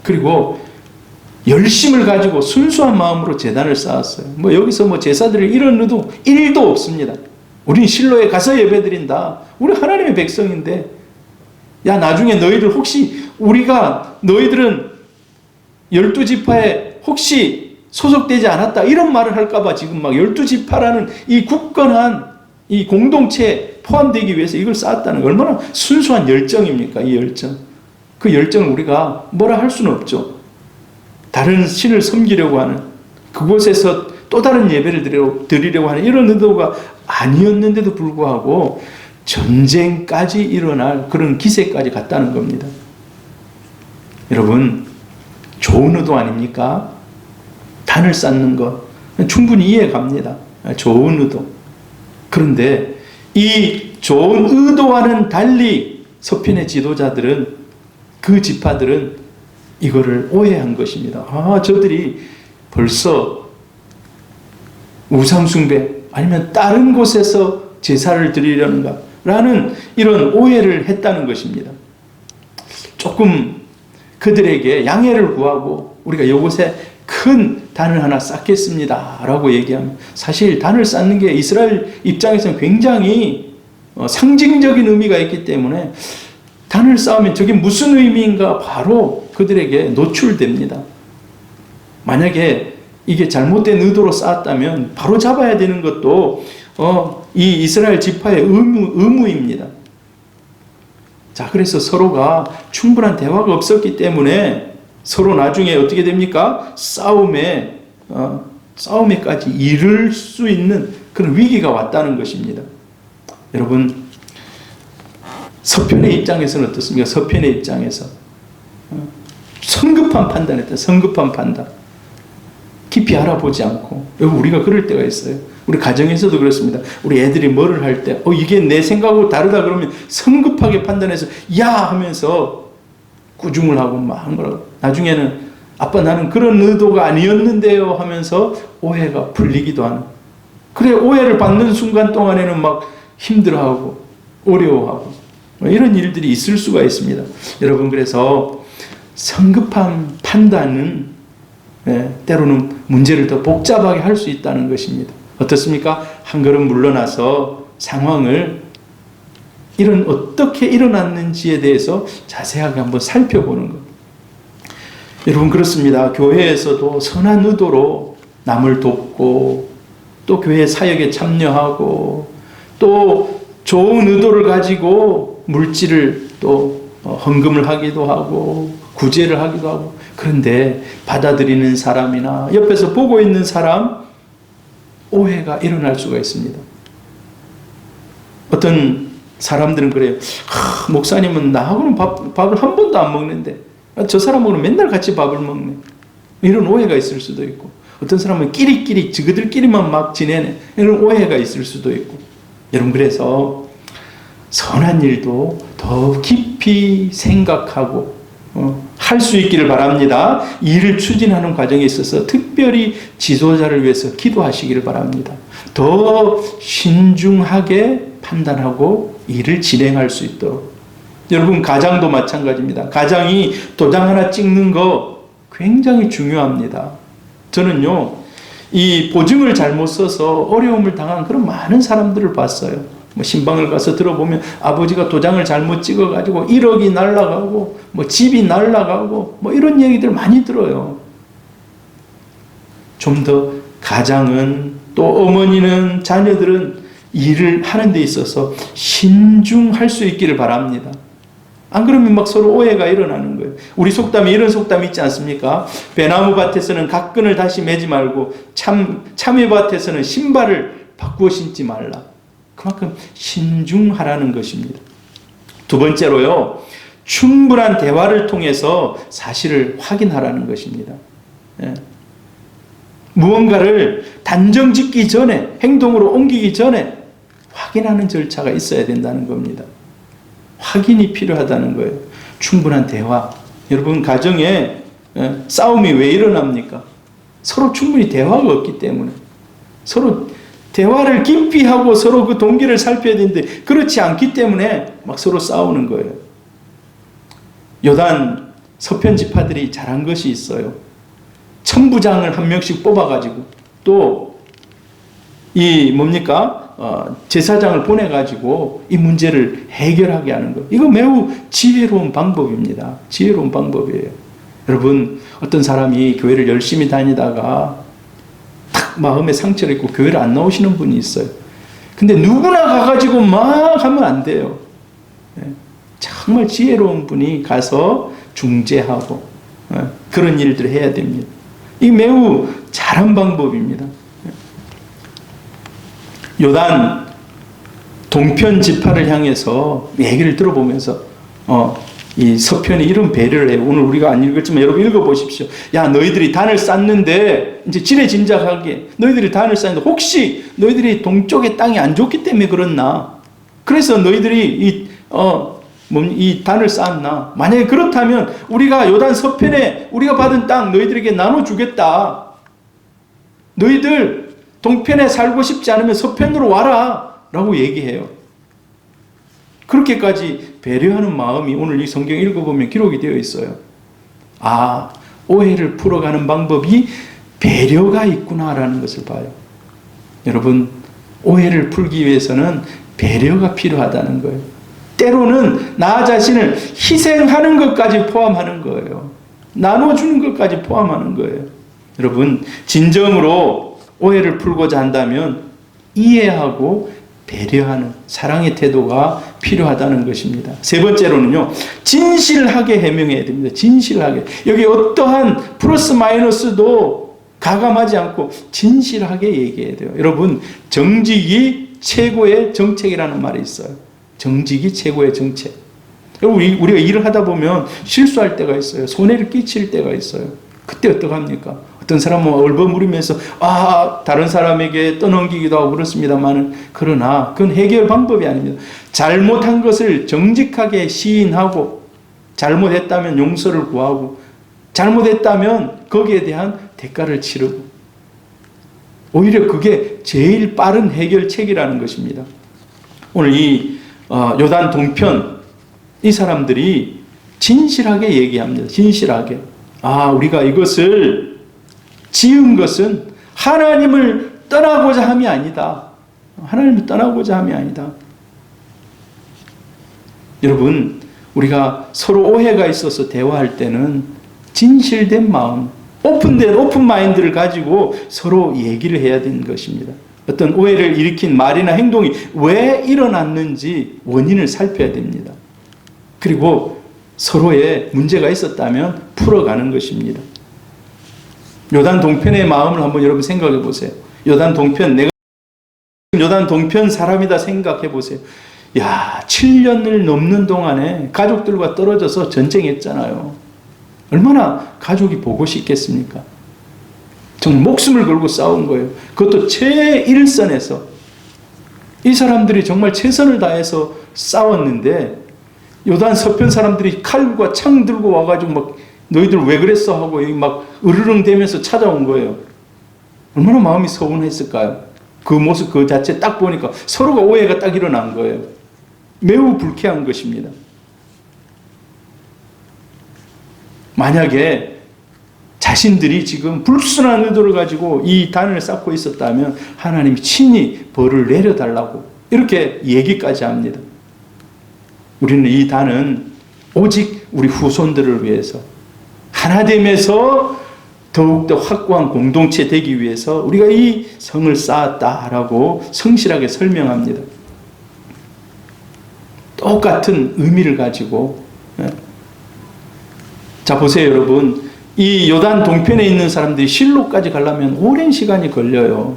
그리고 열심을 가지고 순수한 마음으로 제단을 쌓았어요. 여기서 제사드릴 이런 의도 1도 없습니다. 우린 실로에 가서 예배드린다. 우리 하나님의 백성인데, 야, 나중에 너희들 혹시 너희들은 12지파에 혹시 소속되지 않았다, 이런 말을 할까봐 지금 막 12지파라는 이 굳건한 이 공동체에 포함되기 위해서 이걸 쌓았다는 거, 얼마나 순수한 열정입니까? 이 열정. 그 열정을 우리가 뭐라 할 수는 없죠. 다른 신을 섬기려고 하는, 그곳에서 또 다른 예배를 드리려고 하는 이런 의도가 아니었는데도 불구하고 전쟁까지 일어날 그런 기세까지 갔다는 겁니다. 여러분, 좋은 의도 아닙니까? 단을 쌓는 것 충분히 이해갑니다. 좋은 의도. 그런데 이 좋은 의도와는 달리 서편의 지도자들은, 그 지파들은 이거를 오해한 것입니다. 아, 저들이 벌써 우상숭배 아니면 다른 곳에서 제사를 드리려는가 라는 이런 오해를 했다는 것입니다. 조금 그들에게 양해를 구하고 우리가 이곳에 큰 단을 하나 쌓겠습니다 라고 얘기하면, 사실 단을 쌓는 게 이스라엘 입장에서는 굉장히 상징적인 의미가 있기 때문에 단을 쌓으면 저게 무슨 의미인가 바로 그들에게 노출됩니다. 만약에 이게 잘못된 의도로 쌓았다면 바로 잡아야 되는 것도 이 이스라엘 지파의 의무입니다. 자, 그래서 서로가 충분한 대화가 없었기 때문에 서로 나중에 어떻게 됩니까? 싸움에까지 이를 수 있는 그런 위기가 왔다는 것입니다. 여러분, 서편의 입장에서는 어떻습니까? 서편의 입장에서 성급한 판단했다. 성급한 판단. 깊이 알아보지 않고. 여러분, 우리가 그럴 때가 있어요. 우리 가정에서도 그렇습니다. 우리 애들이 뭐를 할 때 이게 내 생각하고 다르다 그러면 성급하게 판단해서 야 하면서 꾸중을 하고 막 한 거라고. 나중에는 아빠, 나는 그런 의도가 아니었는데요 하면서 오해가 풀리기도 하는. 그래, 오해를 받는 순간 동안에는 막 힘들어하고 어려워하고 이런 일들이 있을 수가 있습니다. 여러분, 그래서 성급한 판단은 때로는 문제를 더 복잡하게 할 수 있다는 것입니다. 어떻습니까? 한 걸음 물러나서 상황을 어떻게 일어났는지에 대해서 자세하게 한번 살펴보는 것. 여러분, 그렇습니다. 교회에서도 선한 의도로 남을 돕고 또 교회 사역에 참여하고 또 좋은 의도를 가지고 물질을 또 헌금을 하기도 하고 구제를 하기도 하고, 그런데 받아들이는 사람이나 옆에서 보고 있는 사람 오해가 일어날 수가 있습니다. 어떤 사람들은 그래요. 목사님은 나하고는 밥을 한 번도 안 먹는데 저 사람하고는 맨날 같이 밥을 먹네. 이런 오해가 있을 수도 있고, 어떤 사람은 끼리끼리 그들끼리만 막 지내네. 이런 오해가 있을 수도 있고. 여러분, 그래서 선한 일도 더 깊이 생각하고 할 수 있기를 바랍니다. 일을 추진하는 과정에 있어서 특별히 지도자를 위해서 기도하시기를 바랍니다. 더 신중하게 판단하고 일을 진행할 수 있도록. 여러분, 가장도 마찬가지입니다. 가장이 도장 하나 찍는 거 굉장히 중요합니다. 저는요, 이 보증을 잘못 써서 어려움을 당한 그런 많은 사람들을 봤어요. 신방을 가서 들어보면 아버지가 도장을 잘못 찍어가지고 1억이 날라가고 집이 날라가고 이런 얘기들 많이 들어요. 좀 더 가장은 또 어머니는 자녀들은 일을 하는 데 있어서 신중할 수 있기를 바랍니다. 안 그러면 막 서로 오해가 일어나는 거예요. 우리 속담에 이런 속담이 있지 않습니까? 배나무 밭에서는 갓끈을 다시 매지 말고 참외밭에서는 신발을 바꾸어 신지 말라. 그만큼 신중하라는 것입니다. 두 번째로요, 충분한 대화를 통해서 사실을 확인하라는 것입니다. 예. 무언가를 단정 짓기 전에, 행동으로 옮기기 전에 확인하는 절차가 있어야 된다는 겁니다. 확인이 필요하다는 거예요. 충분한 대화. 여러분, 가정에 싸움이 왜 일어납니까? 서로 충분히 대화가 없기 때문에. 서로 대화를 깊이 하고 서로 그 동기를 살펴야 되는데 그렇지 않기 때문에 막 서로 싸우는 거예요. 요단 서편 지파들이 잘한 것이 있어요. 천부장을 한 명씩 뽑아가지고 또 이 제사장을 보내가지고 이 문제를 해결하게 하는 거. 이거 매우 지혜로운 방법입니다. 지혜로운 방법이에요. 여러분, 어떤 사람이 교회를 열심히 다니다가 탁 마음에 상처를 입고 교회를 안 나오시는 분이 있어요. 근데 누구나 가가지고 막 하면 안 돼요. 정말 지혜로운 분이 가서 중재하고 그런 일들을 해야 됩니다. 이게 매우 잘한 방법입니다. 요단 동편 지파를 향해서 얘기를 들어보면서 이 서편이 이런 배려를 해요. 오늘 우리가 안 읽었지만 여러분 읽어보십시오. 야, 너희들이 단을 쌓는데 이제 지레짐작하게 너희들이 단을 쌓는데 혹시 너희들이 동쪽의 땅이 안 좋기 때문에 그렇나? 그래서 너희들이 이 단을 쌓았나? 만약에 그렇다면 우리가 요단 서편에 우리가 받은 땅 너희들에게 나눠주겠다. 너희들 동편에 살고 싶지 않으면 서편으로 와라 라고 얘기해요. 그렇게까지 배려하는 마음이 오늘 이 성경 읽어보면 기록이 되어 있어요. 아, 오해를 풀어가는 방법이 배려가 있구나라는 것을 봐요. 여러분, 오해를 풀기 위해서는 배려가 필요하다는 거예요. 때로는 나 자신을 희생하는 것까지 포함하는 거예요. 나눠주는 것까지 포함하는 거예요. 여러분, 진정으로 오해를 풀고자 한다면 이해하고 배려하는 사랑의 태도가 필요하다는 것입니다. 세 번째로는요, 진실하게 해명해야 됩니다. 진실하게. 여기 어떠한 플러스 마이너스도 가감하지 않고 진실하게 얘기해야 돼요. 여러분, 정직이 최고의 정책이라는 말이 있어요. 정직이 최고의 정책. 여러분, 우리가 일을 하다 보면 실수할 때가 있어요. 손해를 끼칠 때가 있어요. 그때 어떡합니까? 어떤 사람은 얼버무리면서 다른 사람에게 떠넘기기도 하고 그렇습니다만, 그러나 그건 해결 방법이 아닙니다. 잘못한 것을 정직하게 시인하고, 잘못했다면 용서를 구하고, 잘못했다면 거기에 대한 대가를 치르고, 오히려 그게 제일 빠른 해결책이라는 것입니다. 오늘 이 요단 동편, 이 사람들이 진실하게 얘기합니다. 진실하게. 우리가 이것을 지은 것은 하나님을 떠나고자 함이 아니다. 하나님을 떠나고자 함이 아니다. 여러분, 우리가 서로 오해가 있어서 대화할 때는 진실된 마음, 오픈 마인드를 가지고 서로 얘기를 해야 되는 것입니다. 어떤 오해를 일으킨 말이나 행동이 왜 일어났는지 원인을 살펴야 됩니다. 그리고 서로의 문제가 있었다면 풀어가는 것입니다. 요단 동편의 마음을 한번 여러분 생각해 보세요. 요단 동편, 내가 요단 동편 사람이다 생각해 보세요. 7년을 넘는 동안에 가족들과 떨어져서 전쟁했잖아요. 얼마나 가족이 보고 싶겠습니까? 정말 목숨을 걸고 싸운 거예요. 그것도 최일선에서. 이 사람들이 정말 최선을 다해서 싸웠는데 요단 서편 사람들이 칼과 창 들고 와가지고 막 너희들 왜 그랬어 하고 막 으르렁 대면서 찾아온 거예요. 얼마나 마음이 서운했을까요? 그 모습 그 자체 딱 보니까 서로가 오해가 딱 일어난 거예요. 매우 불쾌한 것입니다. 만약에 자신들이 지금 불순한 의도를 가지고 이 단을 쌓고 있었다면 하나님이 친히 벌을 내려달라고 이렇게 얘기까지 합니다. 우리는 이 단은 오직 우리 후손들을 위해서 하나됨에서 더욱더 확고한 공동체 되기 위해서 우리가 이 성을 쌓았다라고 성실하게 설명합니다. 똑같은 의미를 가지고. 자, 보세요, 여러분. 이 요단 동편에 있는 사람들이 실로까지 가려면 오랜 시간이 걸려요.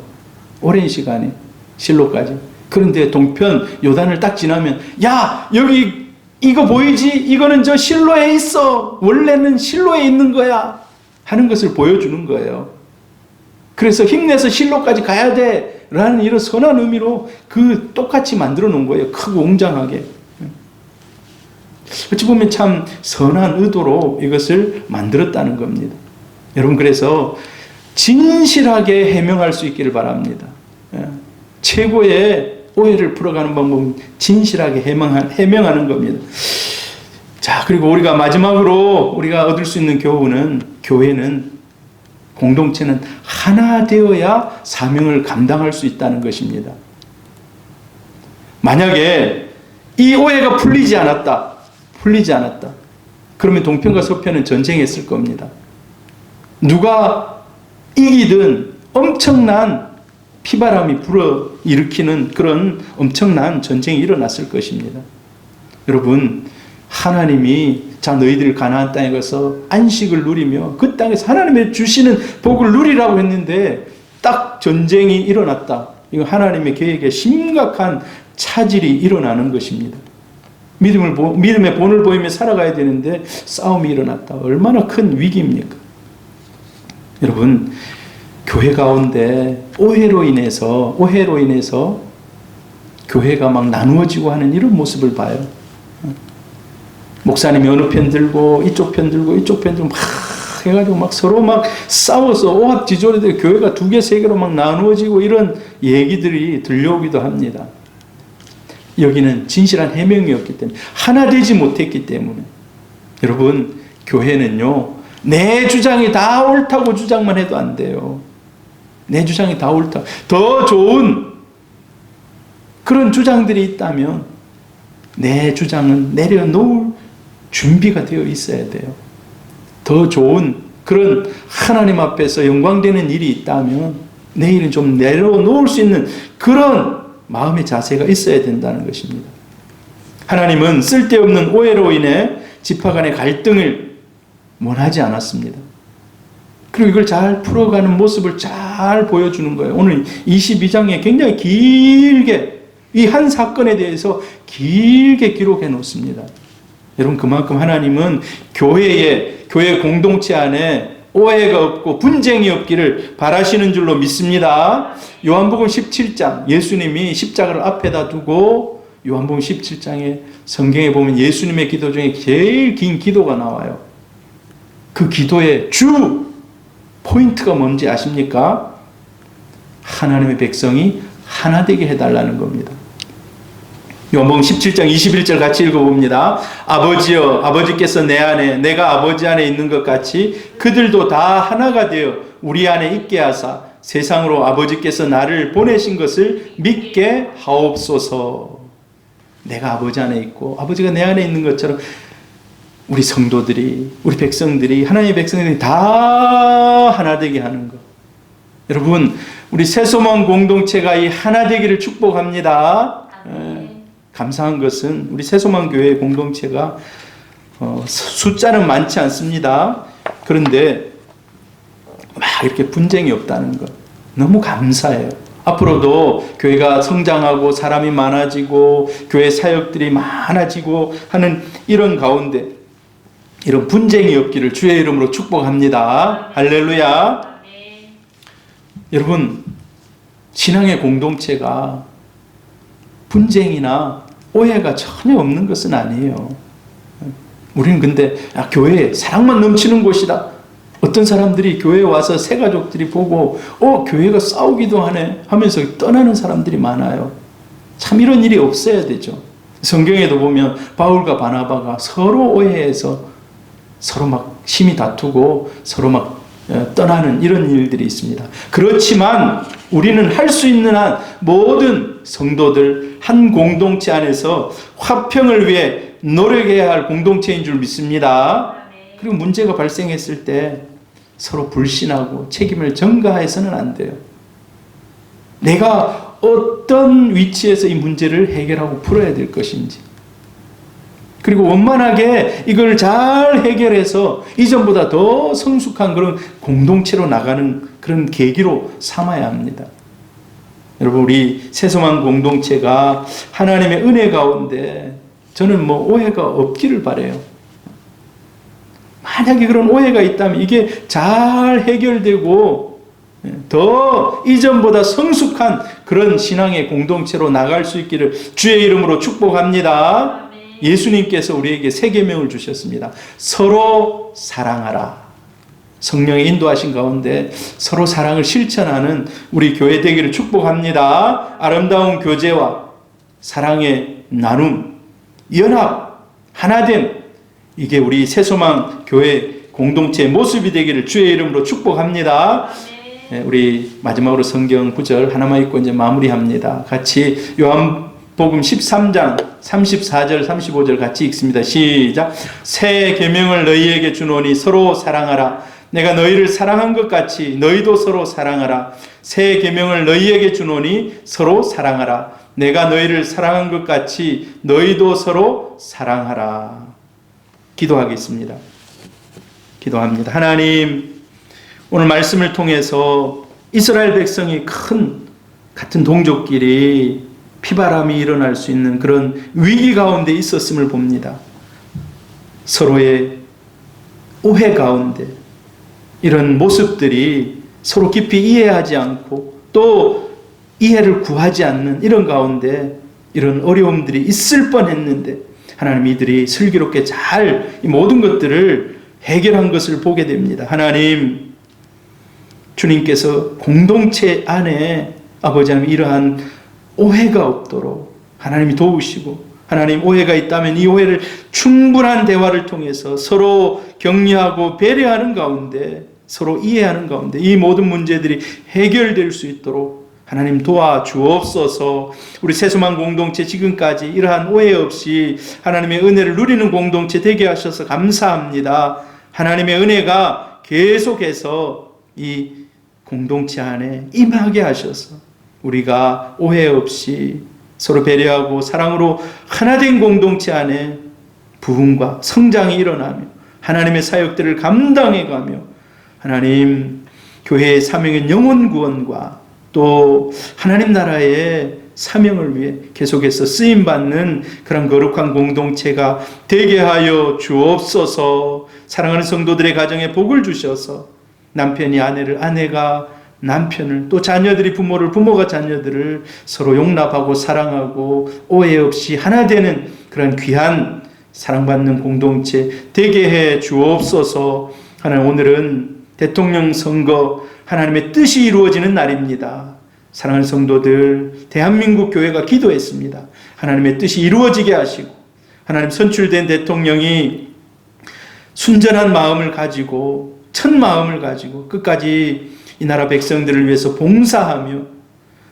오랜 시간이. 실로까지. 그런데 동편 요단을 딱 지나면 야, 여기 이거 보이지? 이거는 저 실로에 있어. 원래는 실로에 있는 거야. 하는 것을 보여주는 거예요. 그래서 힘내서 실로까지 가야 돼. 라는 이런 선한 의미로 그 똑같이 만들어 놓은 거예요. 크고 웅장하게. 어찌 보면 참 선한 의도로 이것을 만들었다는 겁니다. 여러분, 그래서 진실하게 해명할 수 있기를 바랍니다. 최고의 오해를 풀어가는 방법은 진실하게 해명하는 겁니다. 자, 그리고 우리가 마지막으로 우리가 얻을 수 있는 교훈은 교회는, 공동체는 하나 되어야 사명을 감당할 수 있다는 것입니다. 만약에 이 오해가 풀리지 않았다. 그러면 동편과 서편은 전쟁했을 겁니다. 누가 이기든 엄청난 피바람이 불어일으키는 그런 엄청난 전쟁이 일어났을 것입니다. 여러분, 하나님이 자, 너희들 가나안 땅에 가서 안식을 누리며 그 땅에서 하나님의 주시는 복을 누리라고 했는데 딱 전쟁이 일어났다. 이거 하나님의 계획에 심각한 차질이 일어나는 것입니다. 믿음의 본을 보이며 살아가야 되는데 싸움이 일어났다. 얼마나 큰 위기입니까? 여러분, 교회 가운데 오해로 인해서 교회가 막 나누어지고 하는 이런 모습을 봐요. 목사님이 어느 편 들고 이쪽 편 들고 막 해가지고 막 서로 막 싸워서 오합지졸이 교회가 2개, 3개로 막 나누어지고 이런 얘기들이 들려오기도 합니다. 여기는 진실한 해명이었기 때문에, 하나 되지 못했기 때문에. 여러분, 교회는요, 내 주장이 다 옳다고 주장만 해도 안 돼요. 내 주장이 다 옳다. 더 좋은 그런 주장들이 있다면 내 주장은 내려놓을 준비가 되어 있어야 돼요. 더 좋은 그런 하나님 앞에서 영광되는 일이 있다면 내 일은 좀 내려놓을 수 있는 그런 마음의 자세가 있어야 된다는 것입니다. 하나님은 쓸데없는 오해로 인해 지파 간의 갈등을 원하지 않았습니다. 그리고 이걸 잘 풀어가는 모습을 잘 보여주는 거예요. 오늘 22장에 굉장히 길게 이 한 사건에 대해서 길게 기록해 놓습니다. 여러분, 그만큼 하나님은 교회 공동체 안에 오해가 없고 분쟁이 없기를 바라시는 줄로 믿습니다. 요한복음 17장, 예수님이 십자가를 앞에다 두고 요한복음 17장에 성경에 보면 예수님의 기도 중에 제일 긴 기도가 나와요. 그 기도의 주 포인트가 뭔지 아십니까? 하나님의 백성이 하나 되게 해달라는 겁니다. 요한복음 17장 21절 같이 읽어봅니다. 아버지여, 아버지께서 내 안에, 내가 아버지 안에 있는 것 같이 그들도 다 하나가 되어 우리 안에 있게 하사 세상으로 아버지께서 나를 보내신 것을 믿게 하옵소서. 내가 아버지 안에 있고 아버지가 내 안에 있는 것처럼 우리 성도들이, 우리 백성들이, 하나님의 백성들이 다 하나 되게 하는 것. 여러분, 우리 새소망 공동체가 이 하나 되기를 축복합니다. 감사한 것은 우리 새소망 교회 공동체가 숫자는 많지 않습니다. 그런데 막 이렇게 분쟁이 없다는 것 너무 감사해요. 앞으로도 교회가 성장하고 사람이 많아지고 교회 사역들이 많아지고 하는 이런 가운데 이런 분쟁이 없기를 주의 이름으로 축복합니다. 할렐루야. 여러분, 신앙의 공동체가 분쟁이나 오해가 전혀 없는 것은 아니에요. 우리는 근데 교회 사랑만 넘치는 곳이다. 어떤 사람들이 교회에 와서 새 가족들이 보고 교회가 싸우기도 하네 하면서 떠나는 사람들이 많아요. 참 이런 일이 없어야 되죠. 성경에도 보면 바울과 바나바가 서로 오해해서 서로 막 심히 다투고 서로 막 떠나는 이런 일들이 있습니다. 그렇지만 우리는 할 수 있는 한 모든 성도들 한 공동체 안에서 화평을 위해 노력해야 할 공동체인 줄 믿습니다. 그리고 문제가 발생했을 때 서로 불신하고 책임을 전가해서는 안 돼요. 내가 어떤 위치에서 이 문제를 해결하고 풀어야 될 것인지, 그리고 원만하게 이걸 잘 해결해서 이전보다 더 성숙한 그런 공동체로 나가는 그런 계기로 삼아야 합니다. 여러분, 우리 새소망 공동체가 하나님의 은혜 가운데 저는 오해가 없기를 바라요. 만약에 그런 오해가 있다면 이게 잘 해결되고 더 이전보다 성숙한 그런 신앙의 공동체로 나갈 수 있기를 주의 이름으로 축복합니다. 예수님께서 우리에게 세 계명을 주셨습니다. 서로 사랑하라. 성령의 인도하신 가운데 서로 사랑을 실천하는 우리 교회 되기를 축복합니다. 아름다운 교제와 사랑의 나눔, 연합, 하나됨, 이게 우리 새소망 교회 공동체의 모습이 되기를 주의 이름으로 축복합니다. 우리 마지막으로 성경 구절 하나만 읽고 이제 마무리합니다. 같이 요한복음 13장 34절 35절 같이 읽습니다. 시작. 새 계명을 너희에게 주노니 서로 사랑하라. 내가 너희를 사랑한 것 같이 너희도 서로 사랑하라. 새 계명을 너희에게 주노니 서로 사랑하라. 내가 너희를 사랑한 것 같이 너희도 서로 사랑하라. 기도하겠습니다. 기도합니다. 하나님, 오늘 말씀을 통해서 이스라엘 백성이 같은 동족끼리 피바람이 일어날 수 있는 그런 위기 가운데 있었음을 봅니다. 서로의 오해 가운데 이런 모습들이 서로 깊이 이해하지 않고 또 이해를 구하지 않는 이런 가운데 이런 어려움들이 있을 뻔했는데 하나님, 이들이 슬기롭게 잘 이 모든 것들을 해결한 것을 보게 됩니다. 하나님, 주님께서 공동체 안에 아버지 하나님 이러한 오해가 없도록 하나님이 도우시고, 하나님, 오해가 있다면 이 오해를 충분한 대화를 통해서 서로 격려하고 배려하는 가운데, 서로 이해하는 가운데 이 모든 문제들이 해결될 수 있도록 하나님 도와주옵소서. 우리 새소망 공동체 지금까지 이러한 오해 없이 하나님의 은혜를 누리는 공동체 되게 하셔서 감사합니다. 하나님의 은혜가 계속해서 이 공동체 안에 임하게 하셔서 우리가 오해 없이 서로 배려하고 사랑으로 하나된 공동체 안에 부흥과 성장이 일어나며 하나님의 사역들을 감당해가며 하나님 교회의 사명인 영혼 구원과 또 하나님 나라의 사명을 위해 계속해서 쓰임받는 그런 거룩한 공동체가 되게 하여 주옵소서. 사랑하는 성도들의 가정에 복을 주셔서 남편이 아내를, 아내가 남편을, 또 자녀들이 부모를, 부모가 자녀들을 서로 용납하고 사랑하고 오해 없이 하나 되는 그런 귀한 사랑받는 공동체 되게 해 주옵소서. 하나님, 오늘은 대통령 선거 하나님의 뜻이 이루어지는 날입니다. 사랑하는 성도들, 대한민국 교회가 기도했습니다. 하나님의 뜻이 이루어지게 하시고 하나님 선출된 대통령이 순전한 마음을 가지고 천 마음을 가지고 끝까지 이 나라 백성들을 위해서 봉사하며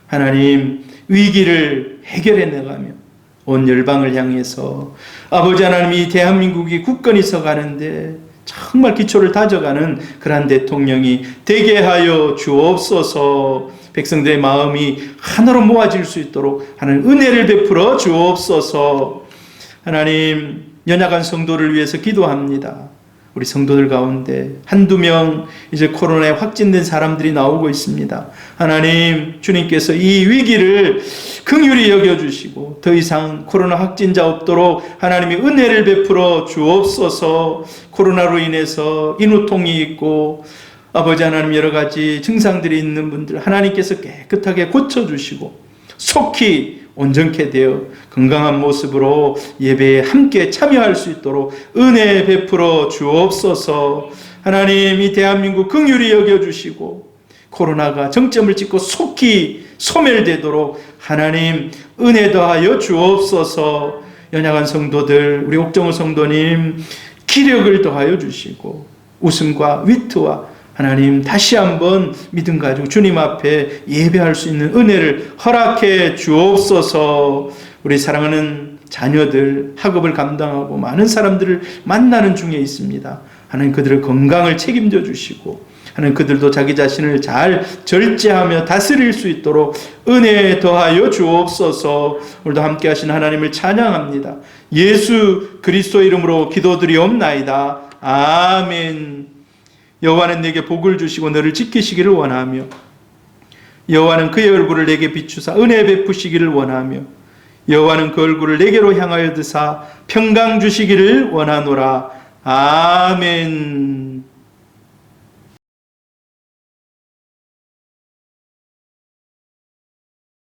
하나님 위기를 해결해 나가며 온 열방을 향해서 아버지 하나님, 이 대한민국이 굳건히 서가는데 정말 기초를 다져가는 그러한 대통령이 되게 하여 주옵소서. 백성들의 마음이 하나로 모아질 수 있도록 하나님 은혜를 베풀어 주옵소서. 하나님, 연약한 성도를 위해서 기도합니다. 우리 성도들 가운데 한두 명 이제 코로나에 확진된 사람들이 나오고 있습니다. 하나님, 주님께서 이 위기를 긍휼히 여겨주시고 더 이상 코로나 확진자 없도록 하나님이 은혜를 베풀어 주옵소서. 코로나로 인해서 인후통이 있고 아버지 하나님 여러 가지 증상들이 있는 분들 하나님께서 깨끗하게 고쳐주시고 속히 온전케 되어 건강한 모습으로 예배에 함께 참여할 수 있도록 은혜 베풀어 주옵소서. 하나님, 이 대한민국 긍휼히 여겨주시고 코로나가 정점을 찍고 속히 소멸되도록 하나님 은혜 더하여 주옵소서. 연약한 성도들, 우리 옥정호 성도님 기력을 더하여 주시고 웃음과 위트와 하나님 다시 한번 믿음 가지고 주님 앞에 예배할 수 있는 은혜를 허락해 주옵소서. 우리 사랑하는 자녀들 학업을 감당하고 많은 사람들을 만나는 중에 있습니다. 하나님 그들의 건강을 책임져 주시고 하나님 그들도 자기 자신을 잘 절제하며 다스릴 수 있도록 은혜 더하여 주옵소서. 오늘도 함께 하신 하나님을 찬양합니다. 예수 그리스도 이름으로 기도드리옵나이다. 아멘. 여호와는 내게 복을 주시고 너를 지키시기를 원하며 여호와는 그의 얼굴을 내게 비추사 은혜 베푸시기를 원하며 여호와는 그 얼굴을 내게로 향하여 드사 평강 주시기를 원하노라. 아멘.